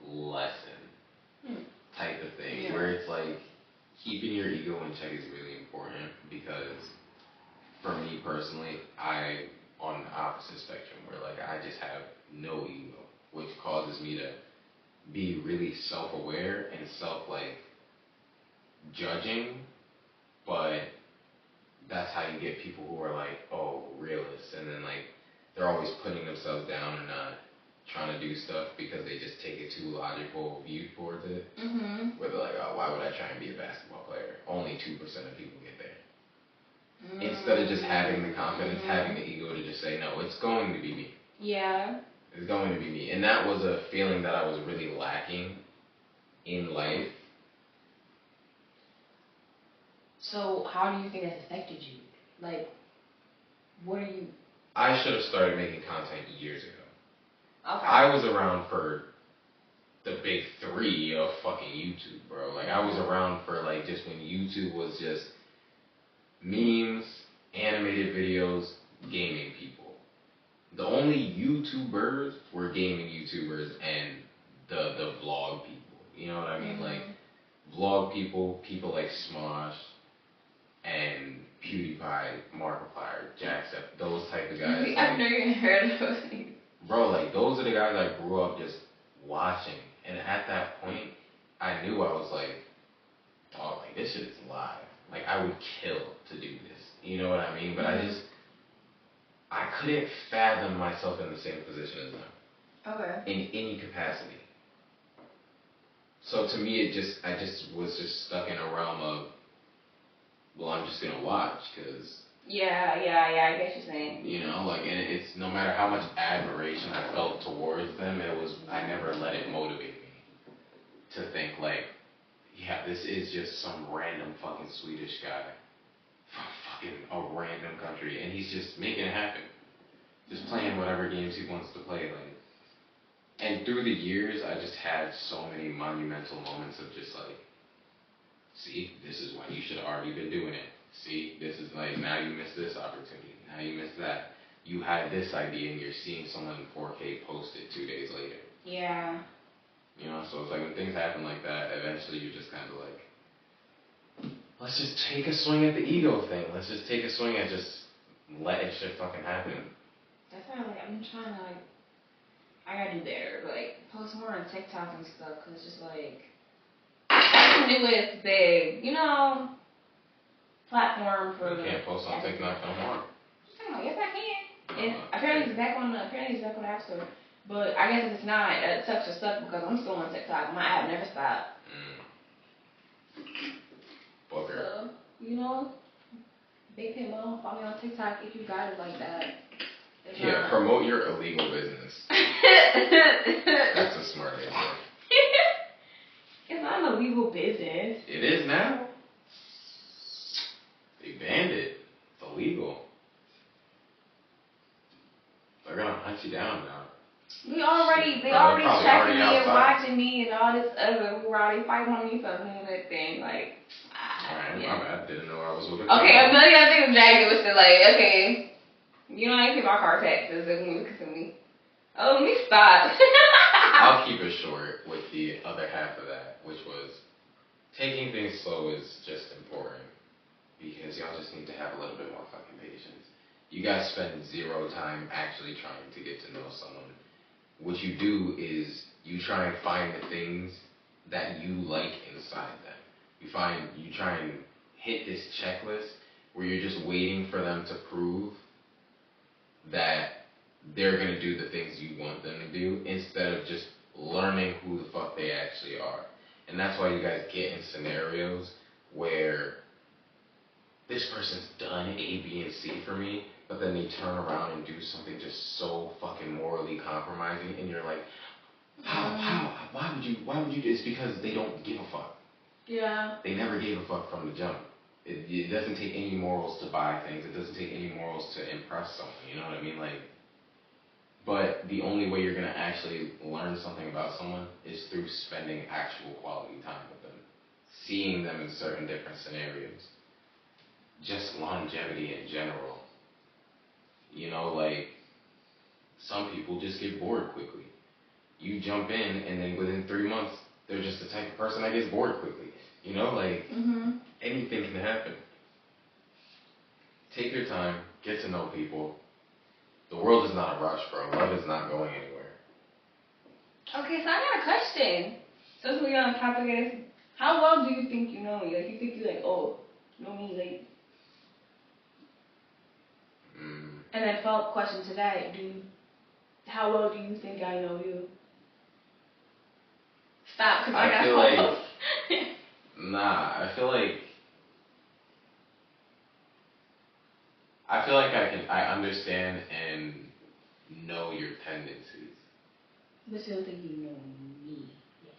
lesson type of thing, where it's like keeping your ego in check is really important, because for me personally, I on the opposite spectrum where like I just have no ego, which causes me to be really self-aware and judging, but that's how you get people who are like, oh, realists, and then like they're always putting themselves down and not trying to do stuff because they just take a too logical view towards it. Where they're like, oh, why would I try and be a basketball player? Only 2% of people get there. Instead of just having the confidence, having the ego to just say, no, it's going to be me. Yeah. It's going to be me. And that was a feeling that I was really lacking in life. So how do you think that's affected you? Like, what are you... I should have started making content years ago. Okay. I was around for the big three of fucking YouTube, bro. Like, I was around for, like, just when YouTube was just memes, animated videos, gaming people. The only YouTubers were gaming YouTubers and the vlog people. You know what I mean? Like, vlog people like Smosh and PewDiePie, Markiplier, Jackstep, those type of guys. I've never even heard of those. Bro, like, those are the guys I grew up just watching. And at that point, I knew I was like, oh, like, this shit is live. Like, I would kill to do this. You know what I mean? But I couldn't fathom myself in the same position as them. Okay. In any capacity. So to me, I was just stuck in a realm of, well, I'm just gonna watch, because... Yeah, I get what you're saying. You know, like, and it's no matter how much admiration I felt towards them, I never let it motivate me to think, like, yeah, this is just some random fucking Swedish guy from fucking a random country, and he's just making it happen. Just playing whatever games he wants to play, like. And through the years, I just had so many monumental moments of just like, see, this is when you should have already been doing it. see, this is like, now you miss this opportunity. Now you miss that. You had this idea and you're seeing someone in 4K post it 2 days later. Yeah. You know, so it's like when things happen like that, eventually you're just kind of like, let's just take a swing at the ego thing. Let's just take a swing at just letting shit fucking happen. That's why like I'm trying to like, I gotta do better, but like post more on TikTok and stuff, cause it's just like the newest big, you know, platform for. You can't post on TikTok no more. I'm like, yes I can. And apparently it's back on the App Store. But I guess if it's not, it sucks to suck because I'm still on TikTok. My app never stopped. Booker. So, you know, Big Pit Mo, follow me on TikTok if you got it like that. If Yeah, not, promote your illegal business. That's a smart idea. It's not an illegal business. It is now. They banned it. It's illegal. They're gonna hunt you down now. They already tracking me and watching me and all this other. We're already fighting on me for doing that thing. Like, Alright, yeah. my bad. Didn't know I was with a Okay, a million other things Jagged was still like, okay, you know I ain't pay my car taxes and when you listen to me. Oh, let me stop. I'll keep it short with the other half of that, which was taking things slow is just important because y'all just need to have a little bit more fucking patience. You guys spend zero time actually trying to get to know someone. What you do is you try and find the things that you like inside them. You try and hit this checklist where you're just waiting for them to prove that they're going to do the things you want them to do instead of just learning who the fuck they actually are. And that's why you guys get in scenarios where this person's done A, B, and C for me, but then they turn around and do something just so fucking morally compromising, and you're like, how? Why would you do this? Because they don't give a fuck. Yeah. They never gave a fuck from the jump. It doesn't take any morals to buy things. It doesn't take any morals to impress someone. You know what I mean? Like, but the only way you're gonna actually learn something about someone is through spending actual quality time with them, seeing them in certain different scenarios. Just longevity in general. You know, like, some people just get bored quickly. You jump in, and then within 3 months, they're just the type of person that gets bored quickly. You know, like, anything can happen. Take your time, get to know people. The world is not a rush, bro. Love is not going anywhere. Okay, so I got a question. So since we're on the topic of this, how well do you think you know me? Like, you think you like, oh, know me, like. And then follow-up question to that, how well do you think I know you? Stop, because I got feel follow-ups. I feel like I understand and know your tendencies. But you don't think you know me yet.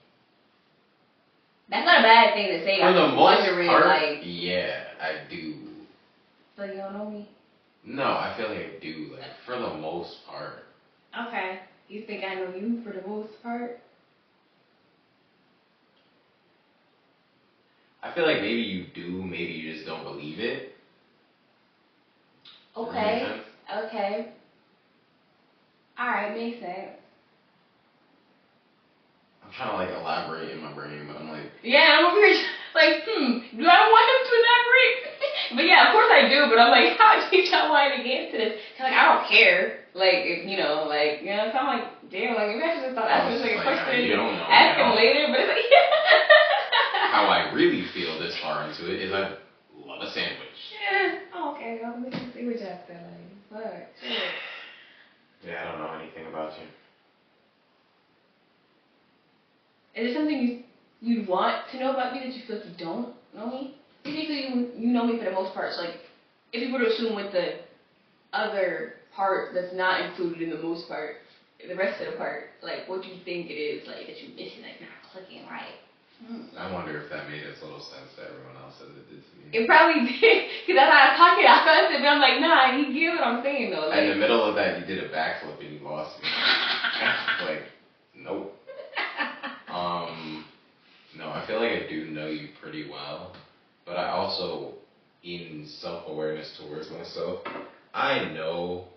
That's not a bad thing to say. For the most part, like, yeah, I do. So you don't know me? No, I feel like I do, like, for the most part. Okay. You think I know you for the most part? I feel like maybe you do, maybe you just don't believe it. Okay. Does that make sense? Okay. Alright, makes sense. I'm trying to, like, elaborate in my brain, but I'm like... Yeah, I'm over here like, do I want him to elaborate? But yeah, of course I do, but I'm like, how do you tell why to get into this? Cause like, I don't care. Like, if, so I'm like, damn, like, maybe I should just start asking this like a question and ask him later, but it's like, How I really feel this far into it is I love a sandwich. Yeah. Oh, okay, I'll make a sandwich after, like, fuck, shit. Yeah, I don't know anything about you. Is there something you'd want to know about me that you feel like you don't know me? Basically, you know me for the most part. So, like, if you were to assume with the other part that's not included in the most part, the rest of the part, like, what do you think it is, like, that you're missing, like, not clicking right? I wonder if that made as little sense to everyone else as it did to me. It probably did, because as I was talking, I felt it, but I'm like, nah, you get what I'm saying, though. Like, in the middle of that, you did a backflip and you lost me. Like, nope. No, I feel like I do know you pretty well, but I also in self-awareness towards myself. I know.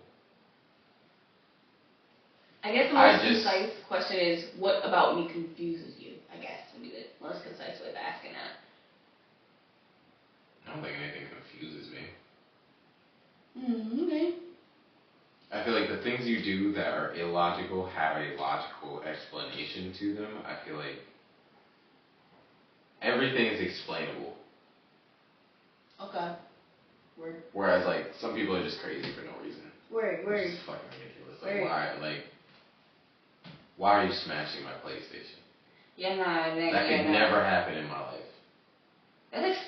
I guess the most concise question is, what about me confuses you? I guess would be the most concise way of asking that. I don't think anything confuses me. Okay. I feel like the things you do that are illogical have a logical explanation to them. I feel like everything is explainable. Okay. Word. Whereas, like, some people are just crazy for no reason. Word. Which is fucking ridiculous. Like, why are you smashing my PlayStation? Yeah, nah. That could never happen in my life. That's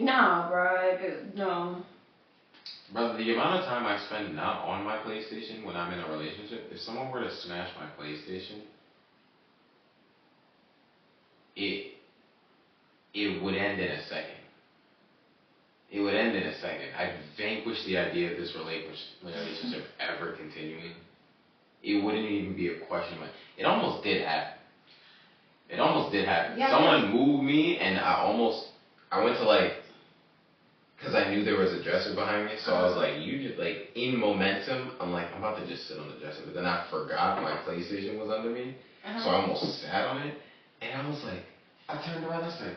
nah, bro. No. Brother, the amount of time I spend not on my PlayStation when I'm in a relationship, if someone were to smash my PlayStation, it would end in a second. It would end in a second. I'd vanquish the idea of this relationship ever continuing. It wouldn't even be a question. It almost did happen. Yeah, Someone moved me, and I went to, like, because I knew there was a dresser behind me, so I was like, in momentum, I'm like, I'm about to just sit on the dresser, but then I forgot my PlayStation was under me, so I almost sat on it, and I was like, I turned around and I said,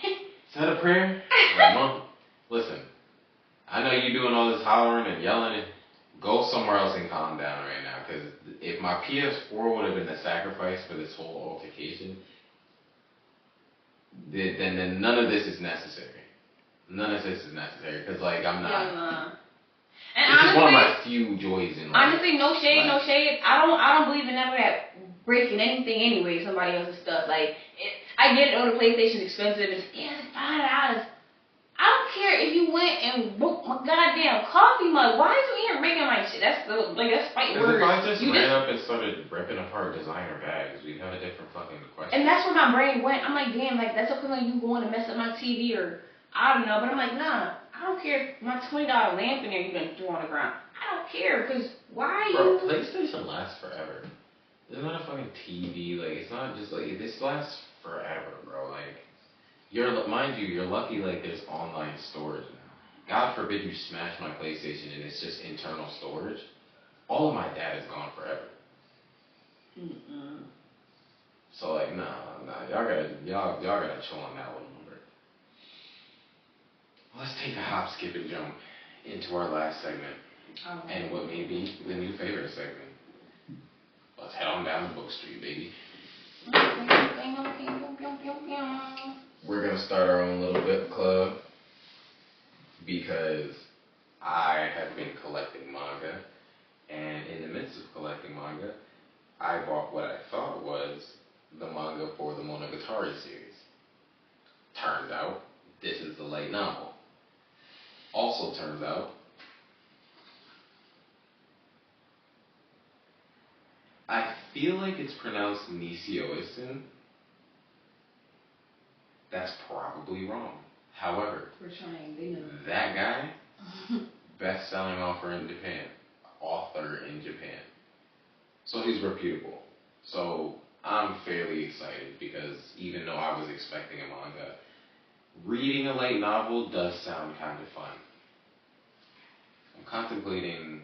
is that a prayer? Like, Mom, listen, I know you doing all this hollering and yelling, and go somewhere else and calm down right now, because if my PS4 would have been the sacrifice for this whole altercation, then none of this is necessary. None of this is necessary, because, like, I'm not. And this honestly, is one of my few joys in life. Honestly, no shade. I don't believe in never that breaking anything anyway. Somebody else's stuff. Like, I get it. Oh, the PlayStation's expensive. It's $5. I don't care if you went and broke my goddamn coffee mug. Why is you here breaking my shit? That's fighting words. If I just ran up and started ripping apart designer bags, we'd have a different fucking question. And that's where my brain went. I'm like, damn, like that's equivalent you going to mess up my TV or I don't know. But I'm like, nah, I don't care if my $20 lamp in there you done threw on the ground. I don't care because why Bro, PlayStation lasts forever. It's not a fucking TV. Like, it's not just like this lasts forever, bro. Like. Mind you, you're lucky, like, there's online storage now. God forbid you smash my PlayStation and it's just internal storage. All of my data is gone forever. So, like, nah, y'all gotta chill on that one, number. Let's take a hop, skip, and jump into our last segment. And what may be the new favorite segment. Let's head on down to Book Street, baby. We're going to start our own little book club because I have been collecting manga, and in the midst of collecting manga, I bought what I thought was the manga for the Monogatari series. Turns out, this is the light novel. Also turns out, I feel like it's pronounced Nisio-isin. That's probably wrong. However, we're trying. They know. That guy, best-selling author in Japan. So he's reputable. So I'm fairly excited because even though I was expecting a manga, reading a light novel does sound kind of fun. I'm contemplating.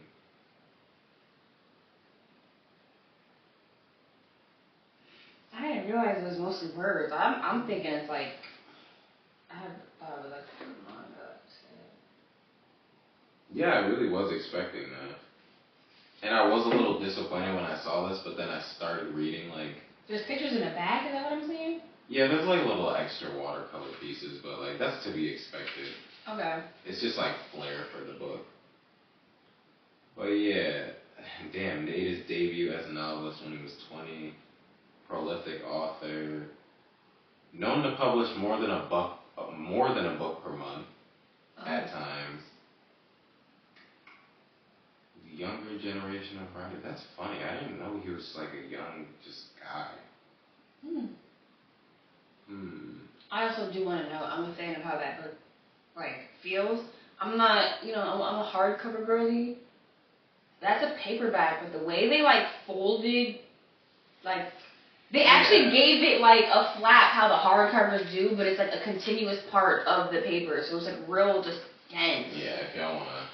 I didn't realize it was mostly words. I'm thinking it's like I thought it was like a manga. Yeah, I really was expecting that. And I was a little disappointed when I saw this, but then I started reading, like... There's pictures in the back, is that what I'm saying? Yeah, there's, like, little extra watercolor pieces, but, like, that's to be expected. Okay. It's just, like, flair for the book. But, yeah, damn, made his debut as a novelist when he was 20. Prolific author. Known to publish more than a book per month at times. Younger generation of writer. That's funny. I didn't know he was like a young guy. I also do want to know. I'm a fan of how that book feels. I'm not, I'm a hardcover girly. That's a paperback, but the way they folded, They actually gave it like a flap, how the hardcovers do, but it's like a continuous part of the paper, so it's like real just dense. Yeah, if y'all wanna.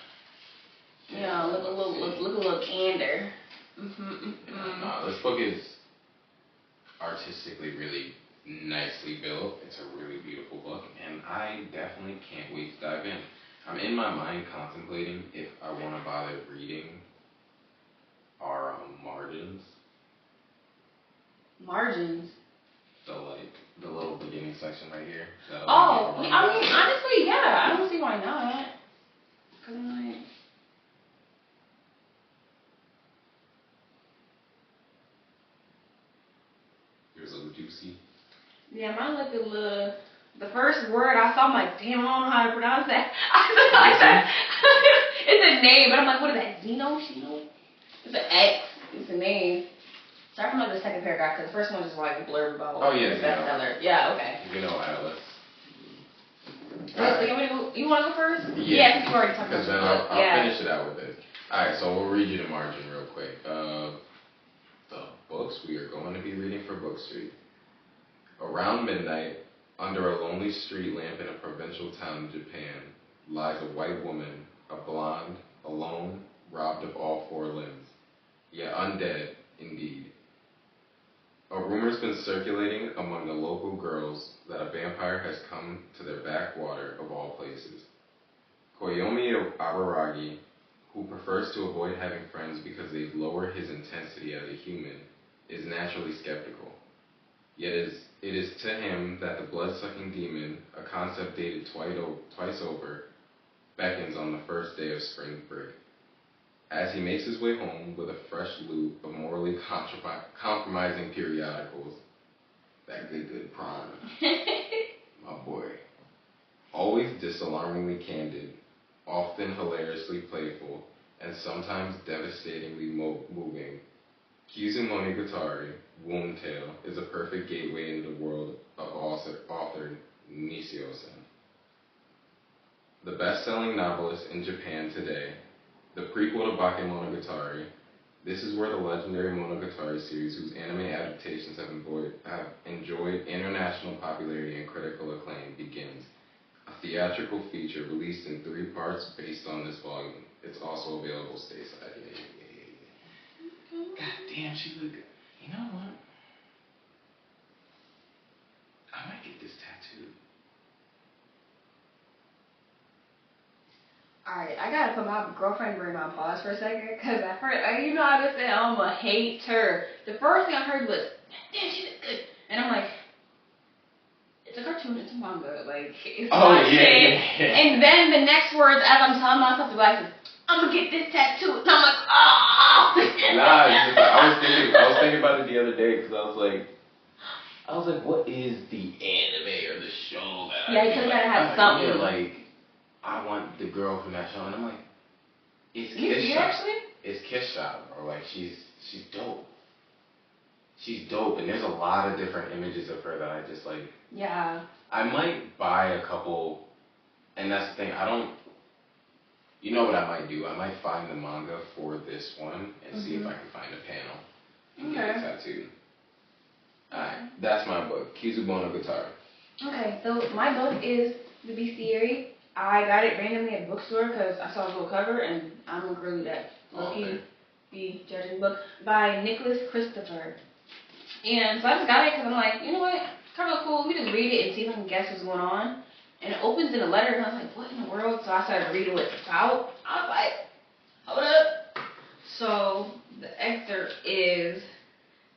You know, look a little candor. No, this book is artistically really nicely built. It's a really beautiful book, and I definitely can't wait to dive in. I'm in my mind contemplating if I want to bother reading our margins. Margins? The little beginning section right here. Oh, I mean, honestly, yeah. I don't see why not. Cause I'm like... Here's a little juicy. Yeah, mine looked a little... The first word I saw, I'm like, damn, I don't know how to pronounce that. I said like that. It's a name, but I'm like, what is that? Zeno? It's an X. It's a name. Start from like the second paragraph, because the first one is like a blurb about the bestseller. Yeah, okay. Atlas. So you want to go first? Yeah, because you already talked about it. Because then I'll finish it out with this. Alright, so we'll read you the margin real quick. The books we are going to be reading for Book Street. Around midnight, under a lonely street lamp in a provincial town in Japan, lies a white woman, a blonde, alone, robbed of all four limbs. Yet undead, indeed. A rumor's been circulating among the local girls that a vampire has come to their backwater of all places. Koyomi Araragi, who prefers to avoid having friends because they lower his intensity as a human, is naturally skeptical. Yet it is to him that the blood-sucking demon, a concept dated twice over, beckons on the first day of spring break. As he makes his way home with a fresh loot of morally compromising periodicals, that good prime, my boy, always disalarmingly candid, often hilariously playful, and sometimes devastatingly moving, Kizumonogatari, Womb Tale, is a perfect gateway into the world of author Nishio-sen. The best-selling novelist in Japan today, the prequel to Bakemonogatari, this is where the legendary Monogatari series, whose anime adaptations have enjoyed international popularity and critical acclaim, begins. A theatrical feature released in 3 parts based on this volume. It's also available stateside. Yeah. God damn, she look good. You know what? I might get this tattoo. Alright, I gotta put my girlfriend brain on pause for a second, because at first, you know I just said I'm a hater. The first thing I heard was, damn, she looks good. And I'm like, it's a cartoon, it's a manga, like, it's not shit. And then the next words, as I'm telling myself to relax, is, I'm gonna get this tattoo. And I'm like, ah! I was thinking about it the other day, because I was like, what is the anime or the show that yeah, because gotta have something. Yeah, like, I want the girl from that show, and I'm like, it's Kiss Shop. It's Kiss Shop, bro. Like, she's dope. She's dope, and there's a lot of different images of her that I just like. Yeah. I might buy a couple, and that's the thing. You know what I might do? I might find the manga for this one and see if I can find a panel and get it tattooed. Alright, that's my book, Kizumonogatari. Okay, so my book is The Bestiary. I got it randomly at a bookstore because I saw a little cover, and I'm a girl that low-key be judging book by Nicholas Christopher. And so I just got it because I'm like, you know what, cover looks cool. Let me just read it and see if I can guess what's going on. And it opens in a letter, and I was like, what in the world? So I started reading what it's about. I was like, hold up. So the excerpt is,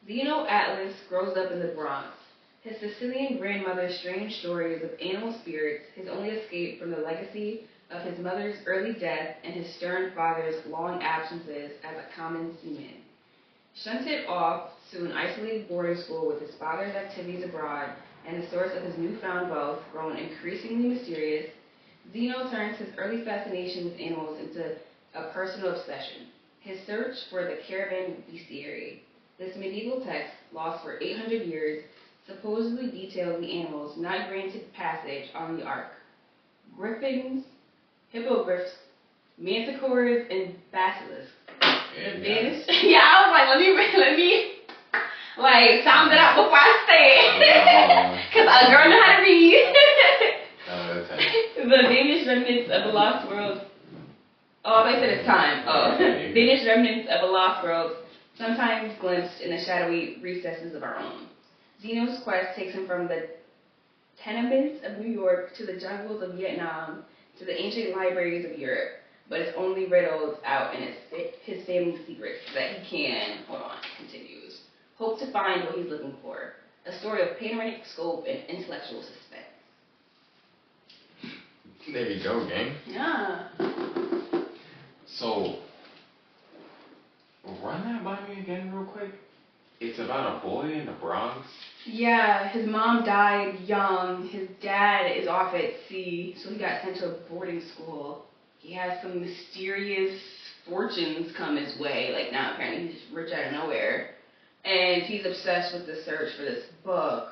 Zeno Atlas grows up in the Bronx. His Sicilian grandmother's strange stories of animal spirits, his only escape from the legacy of his mother's early death and his stern father's long absences as a common seaman. Shunted off to an isolated boarding school with his father's activities abroad and the source of his newfound wealth grown increasingly mysterious, Zeno turns his early fascination with animals into a personal obsession. His search for the Caravan Bestiary. This medieval text, lost for 800 years, supposedly details the animals not granted passage on the Ark. Griffins, hippogriffs, manticores, and basilisks. The vanished. Yeah, I was like, let me. Like, sound it out before I say it. Because a girl know how to read. The vanished remnants of a lost world. Oh, I said it's time. Oh. Vanished remnants of a lost world, sometimes glimpsed in the shadowy recesses of our own. Zeno's quest takes him from the tenements of New York to the jungles of Vietnam to the ancient libraries of Europe, but it's only riddled out in his family's secrets that he can, continues, hope to find what he's looking for. A story of panoramic scope and intellectual suspense. There you go, gang. Yeah. So, run that by me again real quick. It's about a boy in the Bronx. Yeah, his mom died young. His dad is off at sea, so he got sent to a boarding school. He has some mysterious fortunes come his way. Like, now apparently he's just rich out of nowhere. And he's obsessed with the search for this book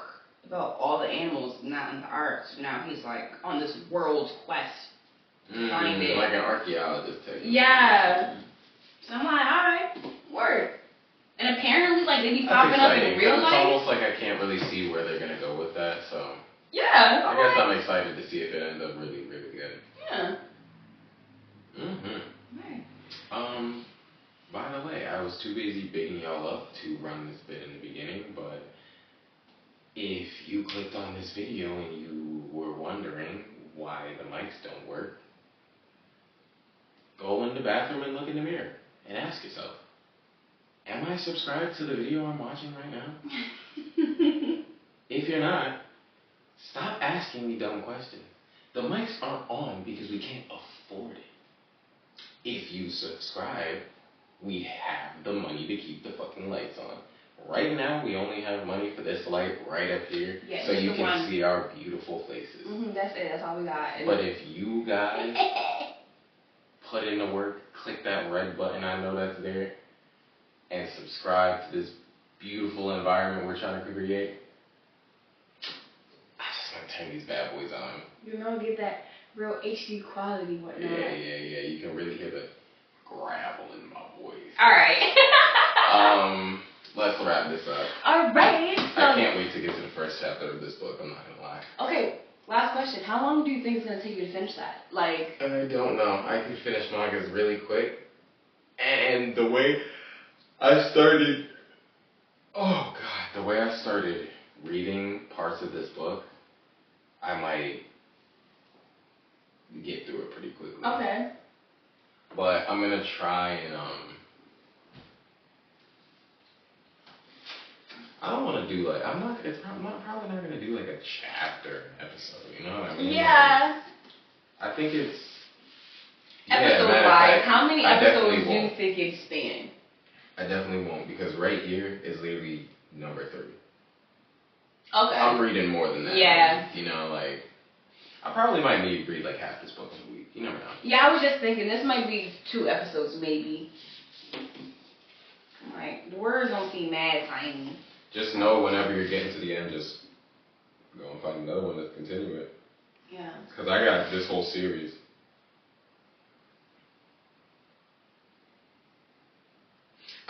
about all the animals not in the ark. So now he's like on this world quest to find it. Like an archaeologist type. Yeah. So I'm like, alright, word. And apparently, like, they be popping up in real life. It's almost like I can't really see where they're gonna go with that, so. Yeah. I guess I'm excited to see if it ends up really, really good. Yeah. Right. By the way, I was too busy bigging y'all up to run this bit in the beginning, but if you clicked on this video and you were wondering why the mics don't work, go in the bathroom and look in the mirror and ask yourself, am I subscribed to the video I'm watching right now? If you're not, stop asking me dumb questions. The mics aren't on because we can't afford it. If you subscribe, we have the money to keep the fucking lights on. Right now, we only have money for this light right up here, so you can see our beautiful faces. That's it. That's all we got. But if you guys put in the work, click that red button, I know that's there, and subscribe to this beautiful environment we're trying to create, I just want to turn these bad boys on. You know, get that real HD quality, whatnot. Yeah. You can really hear the gravel in my voice. Alright. Let's wrap this up. Alright. I can't wait to get to the first chapter of this book, I'm not gonna lie. Okay, last question. How long do you think it's gonna take you to finish that? Like, I don't know. I can finish mangas really quick. And the way I started, the way I started reading parts of this book, I might get through it pretty quickly. Okay. But I'm gonna try and I don't want to do like probably not gonna do like a chapter episode. You know what I mean? Yeah. Like, I think it's episode-wise. How many episodes do you think it's span? I definitely won't, because right here is literally number 3. Okay. I'm reading more than that. Yeah. You know, like, I probably might need to read like half this book in a week. You never know. Yeah, I was just thinking this might be 2 episodes maybe. Like, the words don't seem mad tiny. Just know whenever you're getting to the end, just go and find another one to continue it. Yeah. Because I got this whole series.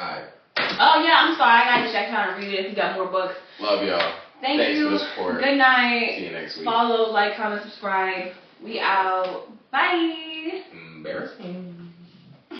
Alright. Oh yeah, I'm sorry. I got distracted trying to read it. If you got more books. Love y'all. Thanks for the support. Good night. See you next week. Follow, like, comment, subscribe. We out. Bye. Embarrassing.